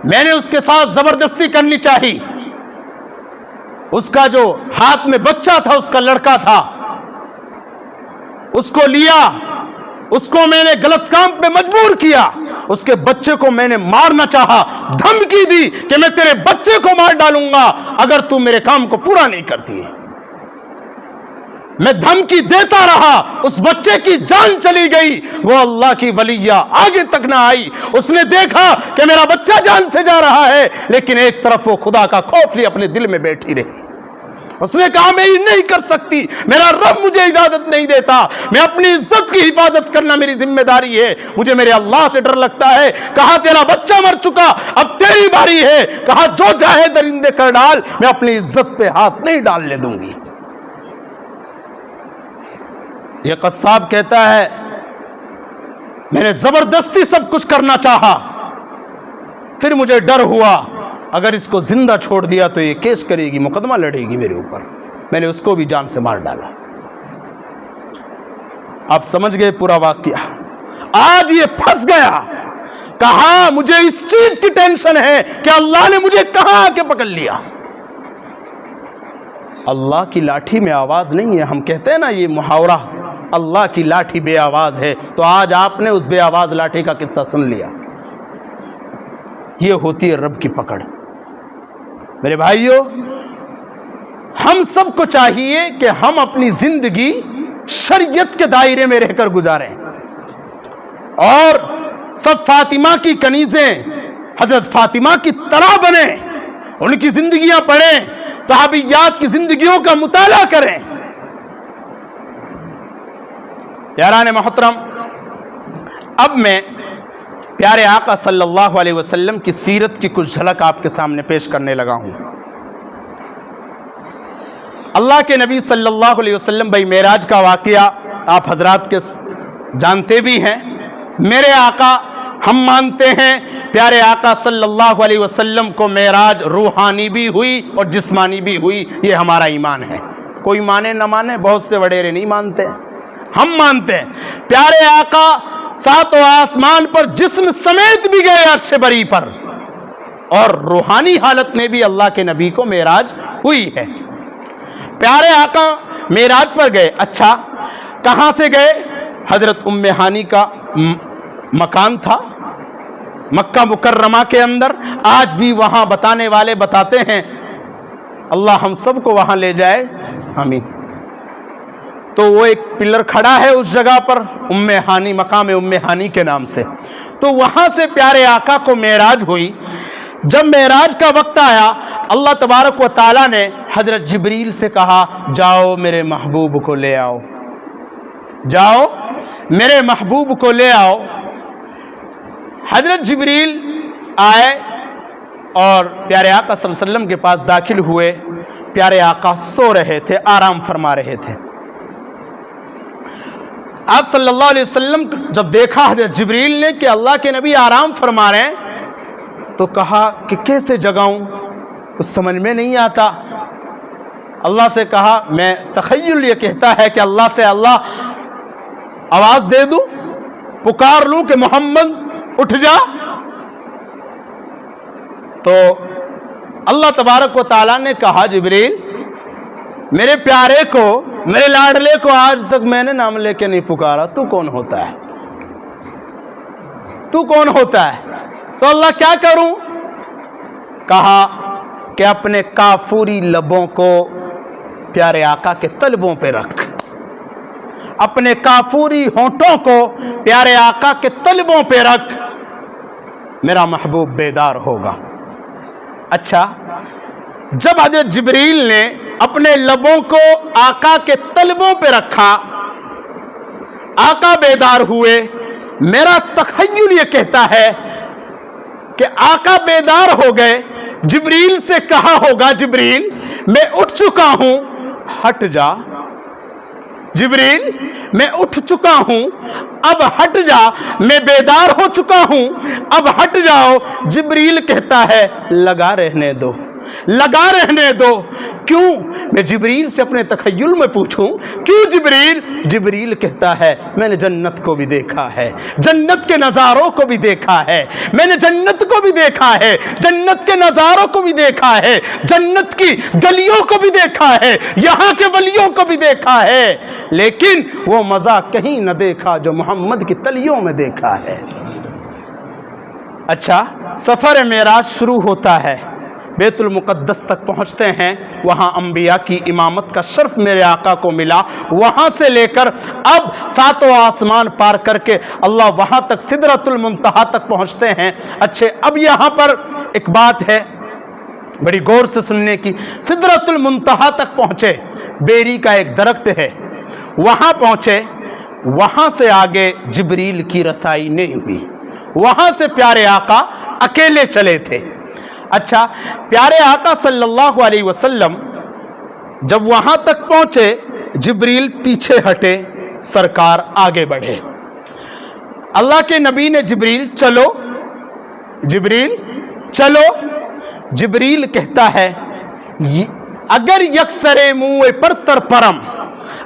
میں نے اس کے ساتھ زبردستی کرنی چاہی، اس کا جو ہاتھ میں بچہ تھا، اس کا لڑکا تھا، اس کو لیا، اس کو میں نے غلط کام پہ مجبور کیا، اس کے بچے کو میں نے مارنا چاہا، دھمکی دی کہ میں تیرے بچے کو مار ڈالوں گا اگر تو میرے کام کو پورا نہیں کرتی ہے۔ میں دھمکی دیتا رہا، اس بچے کی جان چلی گئی، وہ اللہ کی ولیہ آگے تک نہ آئی۔ اس نے دیکھا کہ میرا بچہ جان سے جا رہا ہے، لیکن ایک طرف وہ خدا کا خوف لی اپنے دل میں بیٹھی رہی۔ اس نے کہا میں یہ نہیں کر سکتی، میرا رب مجھے اجازت نہیں دیتا، میں اپنی عزت کی حفاظت کرنا میری ذمہ داری ہے، مجھے میرے اللہ سے ڈر لگتا ہے۔ کہا تیرا بچہ مر چکا، اب تیری باری ہے، کہا جو چاہے درندے کر ڈال، میں اپنی عزت پہ ہاتھ نہیں ڈالنے دوں گی۔ یہ قصاب کہتا ہے میں نے زبردستی سب کچھ کرنا چاہا، پھر مجھے ڈر ہوا اگر اس کو زندہ چھوڑ دیا تو یہ کیس کرے گی، مقدمہ لڑے گی میرے اوپر۔ میں نے اس کو بھی جان سے مار ڈالا۔ آپ سمجھ گئے پورا واقعہ۔ آج یہ پھنس گیا، کہا مجھے اس چیز کی ٹینشن ہے کہ اللہ نے مجھے کہاں آ کے پکڑ لیا۔ اللہ کی لاٹھی میں آواز نہیں ہے، ہم کہتے ہیں نا یہ محاورہ، اللہ کی لاٹھی بے آواز ہے، تو آج آپ نے اس بے آواز لاٹھی کا قصہ سن لیا۔ یہ ہوتی ہے رب کی پکڑ۔ میرے بھائیوں، ہم سب کو چاہیے کہ ہم اپنی زندگی شریعت کے دائرے میں رہ کر گزاریں، اور سب فاطمہ کی کنیزیں حضرت فاطمہ کی طرح بنیں، ان کی زندگیاں پڑھیں، صحابیات کی زندگیوں کا مطالعہ کریں۔ یاران محترم، اب میں پیارے آقا صلی اللہ علیہ وسلم کی سیرت کی کچھ جھلک آپ کے سامنے پیش کرنے لگا ہوں۔ اللہ کے نبی صلی اللہ علیہ وسلم بھائی معراج کا واقعہ آپ حضرات کے جانتے بھی ہیں۔ میرے آقا، ہم مانتے ہیں پیارے آقا صلی اللہ علیہ وسلم کو معراج روحانی بھی ہوئی اور جسمانی بھی ہوئی، یہ ہمارا ایمان ہے۔ کوئی مانے نہ مانے، بہت سے وڈیرے نہیں مانتے، ہم مانتے ہیں پیارے آقا ساتوں آسمان پر جسم سمیت بھی گئے عرش بری پر، اور روحانی حالت میں بھی اللہ کے نبی کو معراج ہوئی ہے۔ پیارے آقا معراج پر گئے، اچھا کہاں سے گئے؟ حضرت ام ہانی کا مکان تھا مکہ مکرمہ کے اندر، آج بھی وہاں بتانے والے بتاتے ہیں، اللہ ہم سب کو وہاں لے جائے، آمین۔ تو وہ ایک پلر کھڑا ہے اس جگہ پر، ام ہانی، مقام ام ہانی کے نام سے، تو وہاں سے پیارے آقا کو معراج ہوئی۔ جب معراج کا وقت آیا، اللہ تبارک و تعالیٰ نے حضرت جبریل سے کہا، جاؤ میرے محبوب کو لے آؤ، جاؤ میرے محبوب کو لے آؤ۔ حضرت جبریل آئے اور پیارے آقا صلی اللہ علیہ وسلم کے پاس داخل ہوئے۔ پیارے آقا سو رہے تھے، آرام فرما رہے تھے۔ آپ صلی اللہ علیہ وسلم جب دیکھا حضرت جبریل نے کہ اللہ کے نبی آرام فرما رہے ہیں، تو کہا کہ کیسے جگاؤں، کچھ سمجھ میں نہیں آتا۔ اللہ سے کہا، میں تخیل یہ کہتا ہے کہ اللہ سے اللہ آواز دے دوں، پکار لوں کہ محمد اٹھ جا، تو اللہ تبارک و تعالیٰ نے کہا، جبریل میرے پیارے کو، میرے لاڈلے کو آج تک میں نے نام لے کے نہیں پکارا، تو کون ہوتا ہے، تو کون ہوتا ہے؟ تو اللہ کیا کروں؟ کہا کہ اپنے کافوری لبوں کو پیارے آقا کے طلبوں پہ رکھ، اپنے کافوری ہونٹوں کو پیارے آقا کے طلبوں پہ رکھ، میرا محبوب بیدار ہوگا۔ اچھا، جب حضرت جبریل نے اپنے لبوں کو آقا کے طلبوں پہ رکھا، آقا بیدار ہوئے۔ میرا تخیل یہ کہتا ہے کہ آقا بیدار ہو گئے، جبریل سے کہا ہوگا، جبریل میں اٹھ چکا ہوں، ہٹ جا، جبریل میں اٹھ چکا ہوں، اب ہٹ جا، میں بیدار ہو چکا ہوں، اب ہٹ جاؤ۔ جبریل کہتا ہے، لگا رہنے دو، لگا رہنے دو۔ کیوں؟ میں جبریل سے اپنے تخیل میں پوچھوں، کیوں جبریل؟ جبریل کہتا ہے، میں نے جنت کو بھی دیکھا ہے، جنت کے نظاروں کو بھی دیکھا ہے، میں نے جنت کو بھی دیکھا ہے، جنت کے نظاروں کو بھی دیکھا ہے، جنت کی گلیوں کو بھی دیکھا ہے، یہاں کے ولیوں کو بھی دیکھا ہے، لیکن وہ مزہ کہیں نہ دیکھا جو محمد کی تلیوں میں دیکھا ہے۔ اچھا، سفر معراج شروع ہوتا ہے، بیت المقدس تک پہنچتے ہیں، وہاں انبیاء کی امامت کا شرف میرے آقا کو ملا۔ وہاں سے لے کر اب ساتوں آسمان پار کر کے اللہ وہاں تک سدرۃ المنتہا تک پہنچتے ہیں۔ اچھے، اب یہاں پر ایک بات ہے بڑی غور سے سننے کی۔ سدرۃ المنتہا تک پہنچے، بیری کا ایک درخت ہے، وہاں پہنچے، وہاں سے آگے جبریل کی رسائی نہیں ہوئی، وہاں سے پیارے آقا اکیلے چلے تھے۔ اچھا، پیارے آقا صلی اللہ علیہ وسلم جب وہاں تک پہنچے، جبریل پیچھے ہٹے، سرکار آگے بڑھے۔ اللہ کے نبی نے جبریل چلو، جبریل چلو۔ جبریل کہتا ہے اگر یکسر موئے پرتر پرم،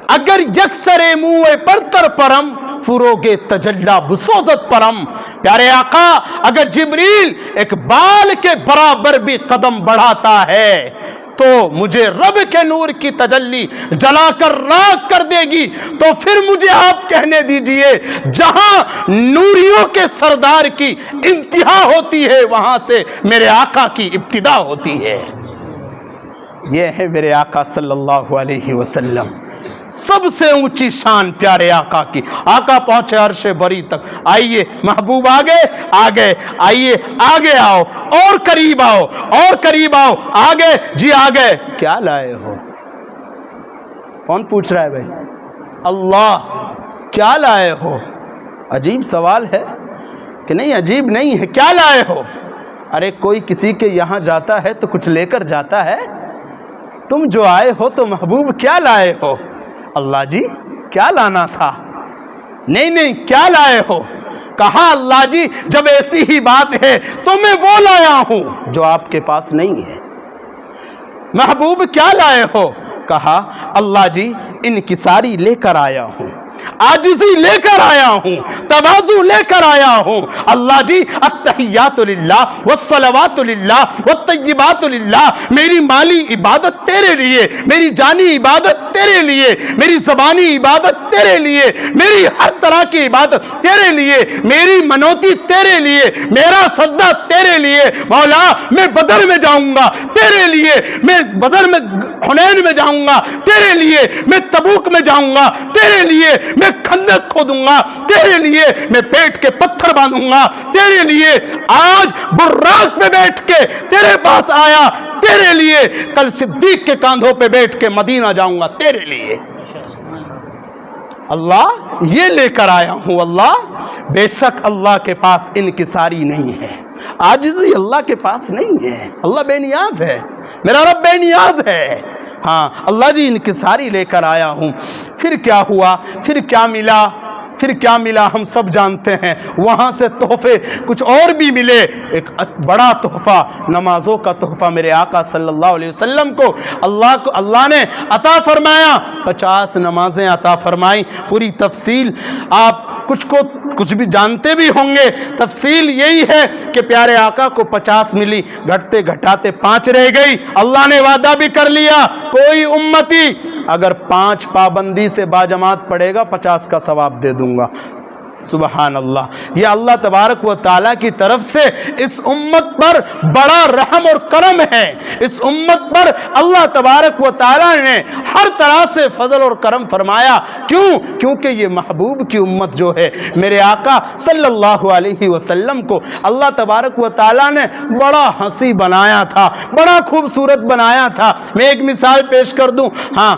اگر یکسر موئے پرتر پرم، فروغ تجلا بسوزت پرم. پیارے آقا اگر جبریل ایک بال کے برابر بھی قدم بڑھاتا ہے تو مجھے رب کے نور کی تجلی جلا کر راکھ کر دے گی. تو پھر مجھے آپ کہنے دیجئے جہاں نوریوں کے سردار کی انتہا ہوتی ہے وہاں سے میرے آقا کی ابتدا ہوتی ہے. یہ ہے میرے آقا صلی اللہ علیہ وسلم. سب سے اونچی شان پیارے آقا کی. آقا پہنچے عرش بری تک. آئیے محبوب آگے آگے آئیے آگے آؤ اور قریب آؤ اور قریب آؤ آگے جی آگے. کیا لائے ہو؟ کون پوچھ رہا ہے بھائی؟ اللہ. کیا لائے ہو؟ عجیب سوال ہے کہ نہیں؟ عجیب نہیں ہے. کیا لائے ہو؟ ارے کوئی کسی کے یہاں جاتا ہے تو کچھ لے کر جاتا ہے. تم جو آئے ہو تو محبوب کیا لائے ہو؟ اللہ جی کیا لانا تھا؟ نہیں نہیں کیا لائے ہو؟ کہا اللہ جی جب ایسی ہی بات ہے تو میں وہ لایا ہوں جو آپ کے پاس نہیں ہے. محبوب کیا لائے ہو؟ کہا اللہ جی انکساری لے کر آیا ہوں، عاجزی لے کر آیا ہوں، تواضع لے کر آیا ہوں. اللہ جی التحیات للہ والصلوات للہ والطیبات للہ. میری مالی عبادت تیرے لیے، میری جانی عبادت تیرے لیے، میری زبانی عبادت تیرے لیے، میری ہر طرح کی عبادت تیرے لیے، میری منوتی تیرے لیے، میرا سجدہ تیرے لیے. مولا میں بدر میں جاؤں گا تیرے لیے، میں بدر میں حنین میں جاؤں گا تیرے لیے، میں تبوک میں جاؤں گا تیرے لیے، میں خندق کھودوں گا تیرے لیے، میں پیٹ کے پتھر باندھوں گا تیرے لیے. آج براق پہ بیٹھ کے تیرے پاس آیا تیرے لیے، کل صدیق کے کاندھوں پہ بیٹھ کے مدینہ جاؤں گا تیرے لیے. اللہ یہ لے کر آیا ہوں. اللہ بے شک اللہ کے پاس انکساری نہیں ہے، عاجزی اللہ کے پاس نہیں ہے. اللہ بے نیاز ہے، میرا رب بے نیاز ہے. ہاں اللہ جی انکساری لے کر آیا ہوں. پھر کیا ہوا؟ پھر کیا ملا؟ پھر کیا ملا ہم سب جانتے ہیں. وہاں سے تحفے کچھ اور بھی ملے. ایک بڑا تحفہ نمازوں کا تحفہ میرے آقا صلی اللہ علیہ وسلم کو اللہ نے عطا فرمایا. 50 نمازیں عطا فرمائیں. پوری تفصیل آپ کچھ بھی جانتے بھی ہوں گے. تفصیل یہی ہے کہ پیارے آقا کو 50 ملی، گھٹتے گھٹاتے 5 رہ گئی. اللہ نے وعدہ بھی کر لیا کوئی امتی اگر 5 پابندی سے باجماعت پڑھے گا 50 کا ثواب دے دوں گا. سبحان اللہ. یہ اللہ تبارک و تعالیٰ کی طرف سے اس امت پر بڑا رحم اور کرم ہے. اس امت پر اللہ تبارک و تعالیٰ نے ہر طرح سے فضل اور کرم فرمایا. کیونکہ یہ محبوب کی امت جو ہے میرے آقا صلی اللہ علیہ وسلم کو اللہ تبارک و تعالیٰ نے بڑا ہنسی بنایا تھا، بڑا خوبصورت بنایا تھا. میں ایک مثال پیش کر دوں. ہاں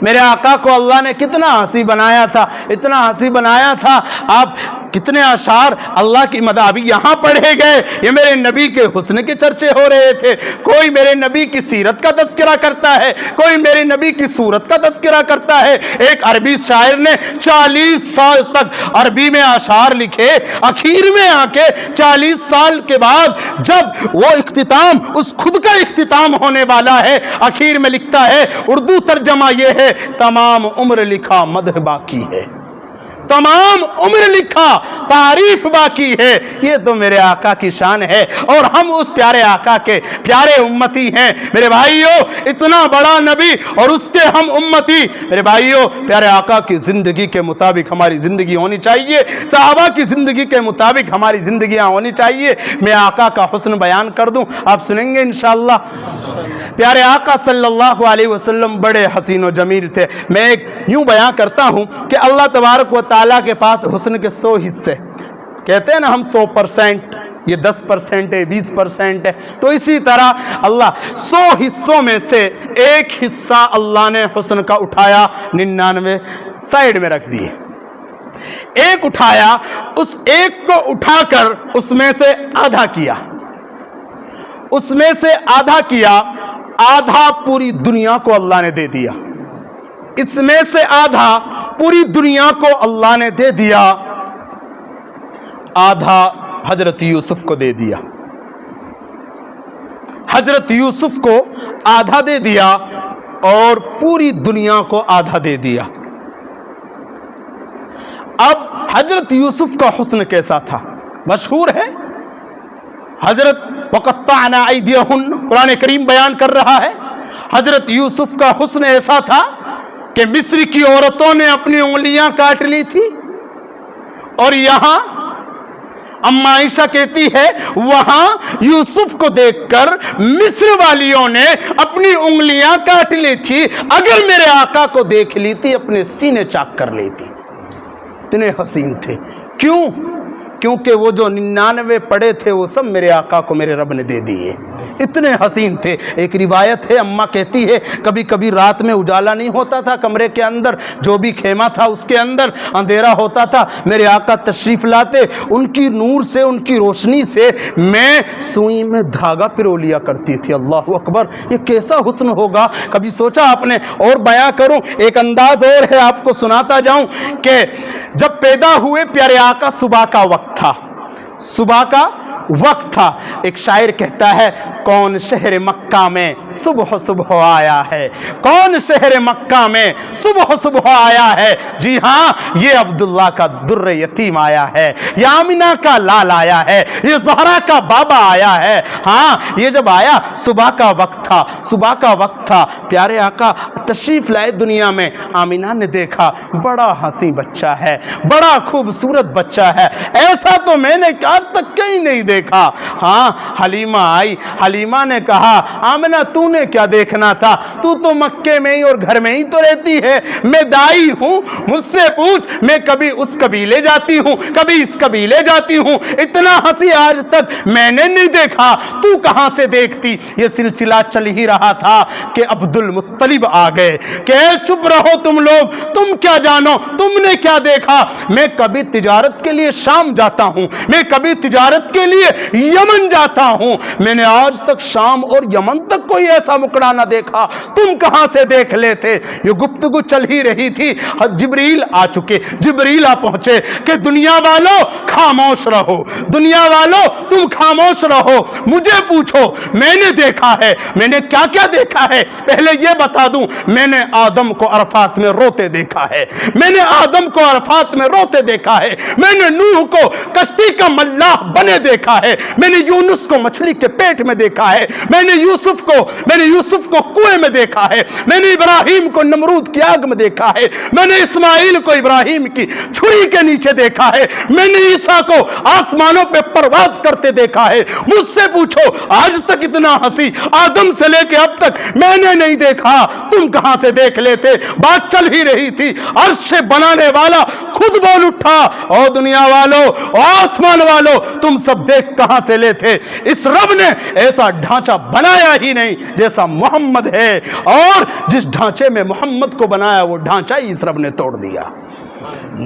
میرے آقا کو اللہ نے کتنا ہنسی بنایا تھا، اتنا ہنسی بنایا تھا. آپ کتنے اشعار اللہ کی مدح ابھی یہاں پڑھے گئے. یہ میرے نبی کے حسن کے چرچے ہو رہے تھے. کوئی میرے نبی کی سیرت کا تذکرہ کرتا ہے، کوئی میرے نبی کی صورت کا تذکرہ کرتا ہے. ایک عربی شاعر نے 40 سال تک عربی میں اشعار لکھے. اخیر میں آ کے 40 سال کے بعد جب وہ اختتام اس خود کا اختتام ہونے والا ہے، اخیر میں لکھتا ہے، اردو ترجمہ یہ ہے، تمام عمر لکھا مدح باقی ہے، تمام عمر لکھا تعریف باقی ہے. یہ تو میرے آقا کی شان ہے اور ہم اس پیارے آقا کے پیارے امتی ہیں. میرے بھائیوں اتنا بڑا نبی اور اس کے ہم امتی. میرے بھائیوں پیارے آقا کی زندگی کے مطابق ہماری زندگی ہونی چاہیے، صحابہ کی زندگی کے مطابق ہماری زندگیاں ہونی چاہیے. میں آقا کا حسن بیان کر دوں، آپ سنیں گے انشاءاللہ. پیارے آقا صلی اللہ علیہ وسلم بڑے حسین و جمیل تھے. میں ایک یوں بیان کرتا ہوں کہ اللہ تبارک و تعالیٰ کے پاس حسن کے 100 حصے. کہتے ہیں نا ہم 100%، یہ 10% ہے، 20% ہے. تو اسی طرح اللہ 100 حصوں میں سے ایک حصہ اللہ نے حسن کا اٹھایا، 99 سائیڈ میں رکھ دیے. ایک اٹھایا، اس ایک کو اٹھا کر اس میں سے آدھا کیا، اس میں سے آدھا کیا، آدھا پوری دنیا کو اللہ نے دے دیا. اس میں سے آدھا پوری دنیا کو اللہ نے دے دیا، آدھا حضرت یوسف کو دے دیا. حضرت یوسف کو آدھا دے دیا اور پوری دنیا کو آدھا دے دیا۔ اب حضرت یوسف کا حسن کیسا تھا؟ مشہور ہے، حضرت وَقَطَّعْنَا أَيْدِيَهُنَّ قرآن کریم بیان کر رہا ہے، حضرت یوسف کا حسن ایسا تھا کہ مصر کی عورتوں نے اپنی انگلیاں کاٹ لی تھی، اور یہاں اما عائشہ کہتی ہے وہاں یوسف کو دیکھ کر مصر والیوں نے اپنی انگلیاں کاٹ لی تھی، اگر میرے آقا کو دیکھ لی تھی اپنے سینے چاک کر لیتی۔ اتنے حسین تھے۔ کیوں؟ کیونکہ وہ جو 99 پڑے تھے وہ سب میرے آقا کو میرے رب نے دے دیے، اتنے حسین تھے۔ ایک روایت ہے، اماں کہتی ہے کبھی کبھی رات میں اجالا نہیں ہوتا تھا کمرے کے اندر، جو بھی خیمہ تھا اس کے اندر اندھیرا ہوتا تھا، میرے آقا تشریف لاتے، ان کی نور سے، ان کی روشنی سے میں سوئی میں دھاگا پرو لیا کرتی تھی۔ اللہ اکبر، یہ کیسا حسن ہوگا، کبھی سوچا آپ نے؟ اور بیان کروں، ایک انداز اور ہے آپ کو سناتا جاؤں کہ جب پیدا ہوئے پیارے آقا صبح کا وقت تھا، صبح کا وقت تھا، ایک شاعر کہتا ہے کون شہر مکہ میں صبح صبح آیا ہے، کون شہر مکہ میں صبح صبح آیا ہے، جی ہاں یہ عبداللہ کا در یتیم آیا ہے، یہ آمینہ کا لال آیا ہے، یہ زہرا کا بابا آیا ہے۔ ہاں یہ جب آیا صبح کا وقت تھا، صبح کا وقت تھا، پیارے آقا تشریف لائے دنیا میں، آمینہ نے دیکھا بڑا حسین بچہ ہے، بڑا خوبصورت بچہ ہے، ایسا تو میں نے آج تک کہیں نہیں دیکھا۔ ہاں حلیمہ آئی، حلیمہ نے کہا آمنہ تو نے کیا دیکھنا تھا، تو مکے میں ہی اور گھر میں ہی تو رہتی ہے، میں دائی ہوں، مجھ سے پوچھ، میں کبھی اس قبیلے جاتی ہوں، کبھی اس قبیلے جاتی ہوں، اتنا ہنسی آج تک میں نے نہیں دیکھا، تو کہاں سے دیکھتی؟ یہ سلسلہ چل ہی رہا تھا کہ عبد المطلب آ گئے کہ چپ رہو تم لوگ، تم کیا جانو، تم نے کیا دیکھا؟ میں کبھی تجارت کے لیے شام جاتا ہوں، میں کبھی تجارت کے لیے یمن جاتا ہوں، میں نے آج تک شام اور یمن تک کوئی ایسا مکڑا نہ دیکھا، تم کہاں سے دیکھ لیتے؟ یہ گفتگو چل ہی رہی تھی، جبریل آ چکے، جبریل آ پہنچے کہ دنیا والو خاموش رہو، دنیا والو تم خاموش رہو، مجھے پوچھو میں نے دیکھا ہے، میں نے کیا کیا دیکھا ہے؟ پہلے یہ بتا دوں، میں نے آدم کو عرفات میں روتے دیکھا ہے، میں نے آدم کو عرفات میں روتے دیکھا ہے، میں نے نوح کو کشتی کا ملاح بنے دیکھا ہے، میں نے یونس کو مچھلی کے پیٹ میں دیکھا ہے، میں نے یوسف کو کنویں میں دیکھا ہے، میں نے ابراہیم کو نمرود کی آگ میں دیکھا ہے، میں نے اسماعیل کو ابراہیم کی چھری کے نیچے دیکھا ہے، میں نے عیسیٰ کو آسمانوں پہ پرواز کرتے دیکھا ہے، مجھ سے پوچھو آج تک اتنا ہنسی آدم سے لے کے اب تک میں نے نہیں دیکھا، تم کہاں سے دیکھ لیتے؟ بات چل ہی رہی تھی، عرش بنانے والا خود بول اٹھا، او دنیا والو، او آسمان والو، تم سب دیکھ کہاں سے لیتے؟ اس رب نے ایسا ڈھانچہ بنایا ہی نہیں جیسا محمد ہے، اور جس ڈھانچے میں محمد کو بنایا وہ ڈھانچہ ہی اس رب نے توڑ دیا،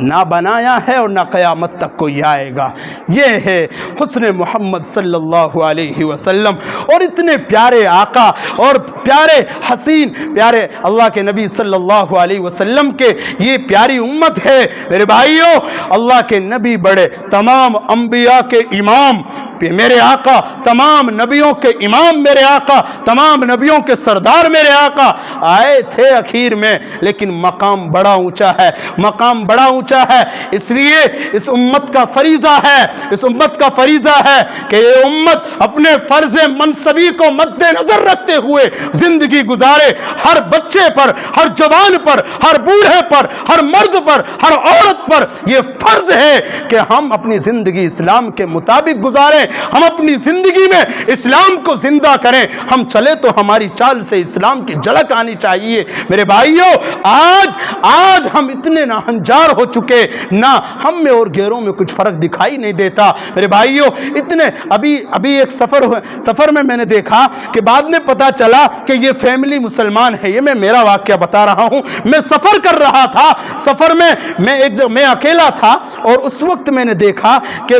نہ بنایا ہے اور نہ قیامت تک کوئی آئے گا۔ یہ ہے حسن محمد صلی اللہ علیہ وسلم، اور اتنے پیارے آقا اور پیارے حسین پیارے اللہ کے نبی صلی اللہ علیہ وسلم کے یہ پیاری امت ہے میرے بھائیوں۔ اللہ کے نبی بڑے، تمام انبیاء کے امام میرے آقا، تمام نبیوں کے امام میرے آقا، تمام نبیوں کے سردار میرے آقا آئے تھے اخیر میں، لیکن مقام بڑا اونچا ہے، مقام بڑا اونچا ہے، اس لیے اس امت کا فریضہ ہے، اس امت کا فریضہ ہے کہ یہ امت اپنے فرض منصبی کو مد نظر رکھتے ہوئے زندگی گزارے، ہر بچے پر، ہر جوان پر، ہر بوڑھے پر، ہر مرد پر، ہر عورت پر یہ فرض ہے کہ ہم اپنی زندگی اسلام کے مطابق گزاریں، ہم اپنی زندگی میں اسلام کو زندہ کریں، ہم چلے تو ہماری چال سے اسلام کی جھلک آنی چاہیے۔ میرے بھائیوں آج ہم اتنے ناہنجار ہو چکے، نہ ہم میں اور غیروں میں کچھ فرق دکھائی نہیں دیتا میرے بھائیوں۔ اتنے ابھی ایک سفر میں نے دیکھا کہ بعد میں پتا چلا کہ یہ فیملی مسلمان ہے، یہ میں میرا واقعہ بتا رہا ہوں، میں سفر کر رہا تھا، سفر میں میں اکیلا تھا، اور اس وقت میں نے دیکھا کہ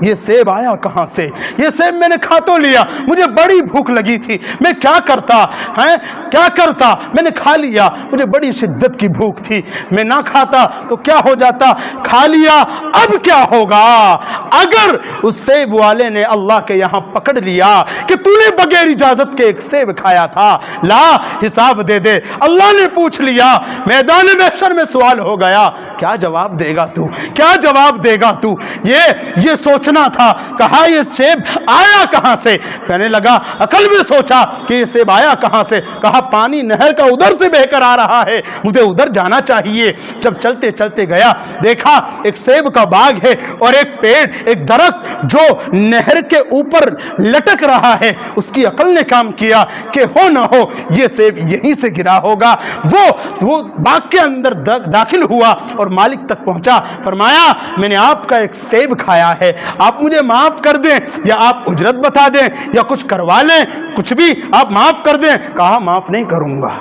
یہ سیب آیا کہاں سے؟ یہ سیب میں نے کھا تو لیا، مجھے بڑی بھوک لگی تھی، میں کیا کرتا کیا کرتا، میں نے کھا لیا، مجھے بڑی شدت کی بھوک تھی، میں نہ کھاتا تو کیا ہو جاتا، کھا لیا، اب کیا ہوگا؟ اگر اس سیب والے نے اللہ کے یہاں پکڑ لیا کہ تو نے بغیر اجازت کے ایک سیب کھایا تھا، لا حساب دے دے، اللہ نے پوچھ لیا، میدان محشر میں سوال ہو گیا، کیا جواب دے گا تو؟ کیا جواب دے گا تو؟ یہ سوچنا تھا۔ کہا یہ سیب آیا کہاں سے؟ کہنے لگا عقل میں سوچا کہ یہ سیب آیا کہاں سے؟ کہا پانی نہر کا ادھر سے بہ کر آ رہا ہے، مجھے ادھر جانا چاہیے۔ جب چلتے چلتے گیا، دیکھا ایک سیب کا باغ ہے اور ایک پیڑ، ایک درخت جو نہر کے اوپر لٹک رہا ہے۔ اس کی عقل نے کام کیا کہ ہو نہ ہو یہ سیب یہیں سے گرا ہوگا۔ وہ باغ کے اندر داخل ہوا اور مالک تک پہنچا، فرمایا میں نے آپ کا ایک سیب کھایا ہے، آپ مجھے معاف کر دیں یا آپ اجرت بتا دیں یا کچھ کروا لیں، کچھ بھی آپ معاف کر دیں۔ کہا معاف نہیں کروں گا۔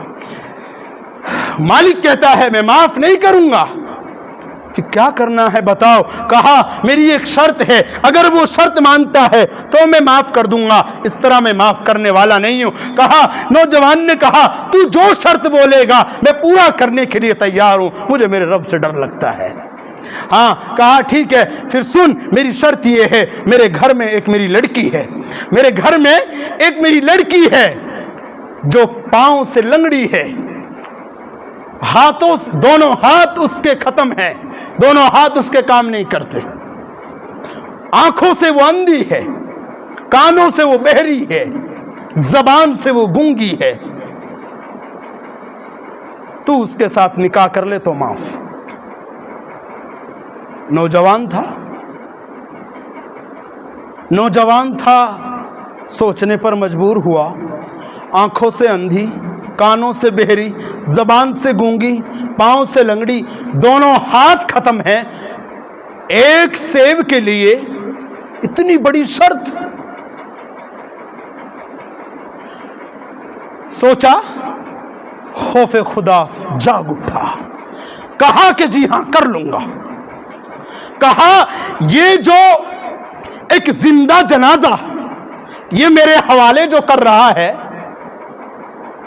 مالک کہتا ہے میں معاف نہیں کروں گا۔ پھر کیا کرنا ہے بتاؤ؟ کہا میری ایک شرط ہے، اگر وہ شرط مانتا ہے تو میں معاف کر دوں گا، اس طرح میں معاف کرنے والا نہیں ہوں۔ کہا نوجوان نے کہا تو جو شرط بولے گا میں پورا کرنے کے لیے تیار ہوں، مجھے میرے رب سے ڈر لگتا ہے۔ ہاں کہا ٹھیک ہے، پھر سن میری شرط یہ ہے، میرے گھر میں ایک میری لڑکی ہے، میرے گھر میں ایک میری لڑکی ہے جو پاؤں سے لنگڑی ہے، دونوں ہاتھ اس کے ختم ہیں، دونوں ہاتھ اس کے کام نہیں کرتے، آنکھوں سے وہ اندھی ہے، کانوں سے وہ بہری ہے، زبان سے وہ گونگی ہے، تو اس کے ساتھ نکاح کر لے تو معاف۔ نوجوان تھا، سوچنے پر مجبور ہوا، آنکھوں سے اندھی، کانوں سے بہری، زبان سے گونگی، پاؤں سے لنگڑی، دونوں ہاتھ ختم ہیں، ایک سیب کے لیے اتنی بڑی شرط۔ سوچا، خوف خدا جاگ اٹھا، کہا کہ جی ہاں کر لوں گا۔ کہا یہ جو ایک زندہ جنازہ یہ میرے حوالے جو کر رہا ہے،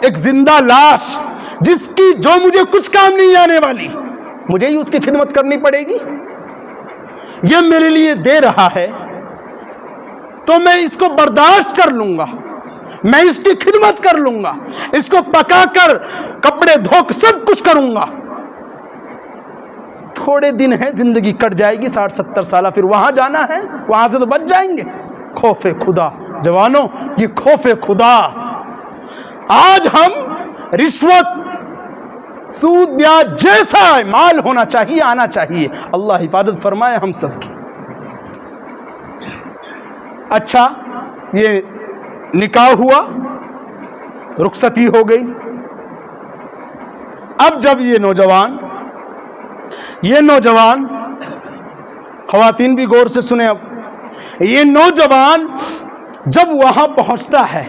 ایک زندہ لاش جس کی جو مجھے کچھ کام نہیں آنے والی، مجھے ہی اس کی خدمت کرنی پڑے گی، یہ میرے لیے دے رہا ہے تو میں اس کو برداشت کر لوں گا، میں اس کی خدمت کر لوں گا، اس کو پکا کر کپڑے دھو کر سب کچھ کروں گا۔ تھوڑے دن ہے، زندگی کٹ جائے گی، 60-70 سالہ، پھر وہاں جانا ہے، وہاں سے تو بچ جائیں گے۔ خوف خدا، جوانوں یہ خوف خدا۔ آج ہم رشوت، سود، بیاج جیسا مال ہونا چاہیے، آنا چاہیے، اللہ حفاظت فرمائے ہم سب کی۔ اچھا یہ نکاح ہوا، رخصتی ہو گئی۔ اب جب یہ نوجوان خواتین بھی غور سے سنیں، اب یہ نوجوان جب وہاں پہنچتا ہے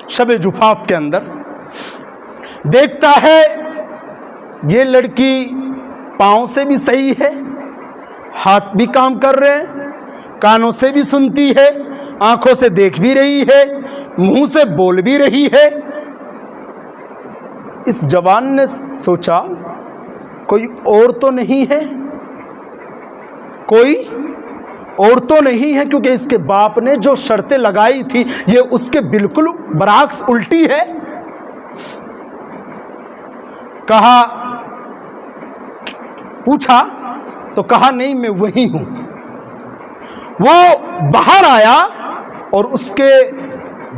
شب جفاف کے اندر، دیکھتا ہے یہ لڑکی پاؤں سے بھی صحیح ہے، ہاتھ بھی کام کر رہے ہیں، کانوں سے بھی سنتی ہے، آنکھوں سے دیکھ بھی رہی ہے، منہ سے بول بھی رہی ہے۔ اس جوان نے سوچا کوئی اور تو نہیں ہے، کوئی اور تو نہیں ہے، کیونکہ اس کے باپ نے جو شرطیں لگائی تھی یہ اس کے بالکل برعکس الٹی ہے۔ کہا، پوچھا تو کہا نہیں میں وہی ہوں۔ وہ باہر آیا اور اس کے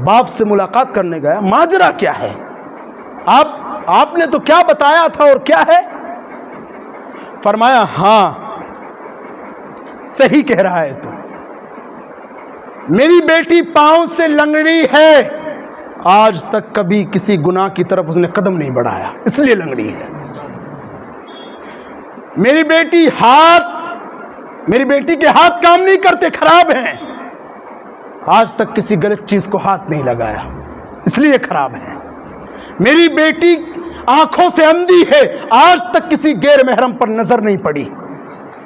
باپ سے ملاقات کرنے گیا، ماجرا کیا ہے؟ آپ نے تو کیا بتایا تھا اور کیا ہے؟ فرمایا ہاں صحیح کہہ رہا ہے، تو میری بیٹی پاؤں سے لنگڑی ہے، آج تک کبھی کسی گناہ کی طرف اس نے قدم نہیں بڑھایا، اس لیے لنگڑی ہے۔ میری بیٹی کے ہاتھ کام نہیں کرتے، خراب ہیں، آج تک کسی غلط چیز کو ہاتھ نہیں لگایا، اس لیے خراب ہے۔ میری بیٹی آنکھوں سے اندھی ہے، آج تک کسی غیر محرم پر نظر نہیں پڑی،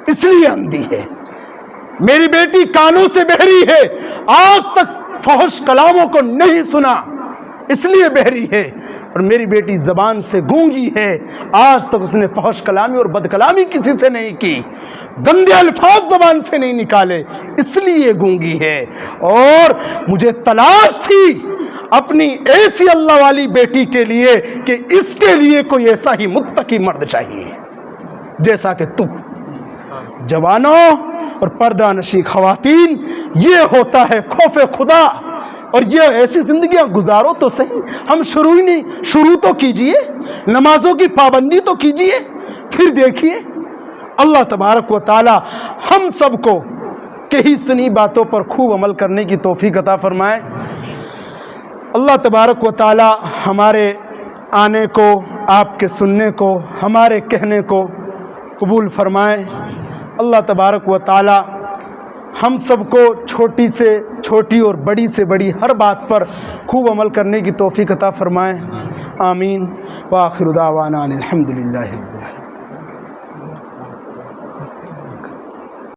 اس لیے اندھی ہے۔ میری بیٹی کانوں سے بہری ہے، آج تک فحش کلاموں کو نہیں سنا اس لیے بہری ہے، اور میری بیٹی زبان سے گونگی ہے، آج تک اس نے فحش کلامی اور بد کلامی کسی سے نہیں کی، گندے الفاظ زبان سے نہیں نکالے، اس لیے گونگی ہے۔ اور مجھے تلاش تھی اپنی ایسی اللہ والی بیٹی کے لیے کہ اس کے لیے کوئی ایسا ہی متقی مرد چاہیے جیسا کہ تو۔ جوانوں اور پردہ نشین خواتین، یہ ہوتا ہے خوف خدا، اور یہ ایسی زندگیاں گزارو تو صحیح۔ ہم شروع تو کیجئے، نمازوں کی پابندی تو کیجئے، پھر دیکھیے اللہ تبارک و تعالی ہم سب کو کہی سنی باتوں پر خوب عمل کرنے کی توفیق عطا فرمائے۔ اللہ تبارک و تعالی ہمارے آنے کو، آپ کے سننے کو، ہمارے کہنے کو قبول فرمائے۔ اللہ تبارک و تعالی ہم سب کو چھوٹی سے چھوٹی اور بڑی سے بڑی ہر بات پر خوب عمل کرنے کی توفیق عطا فرمائے۔ آمین۔ وآخر دعوانا الحمدللہ۔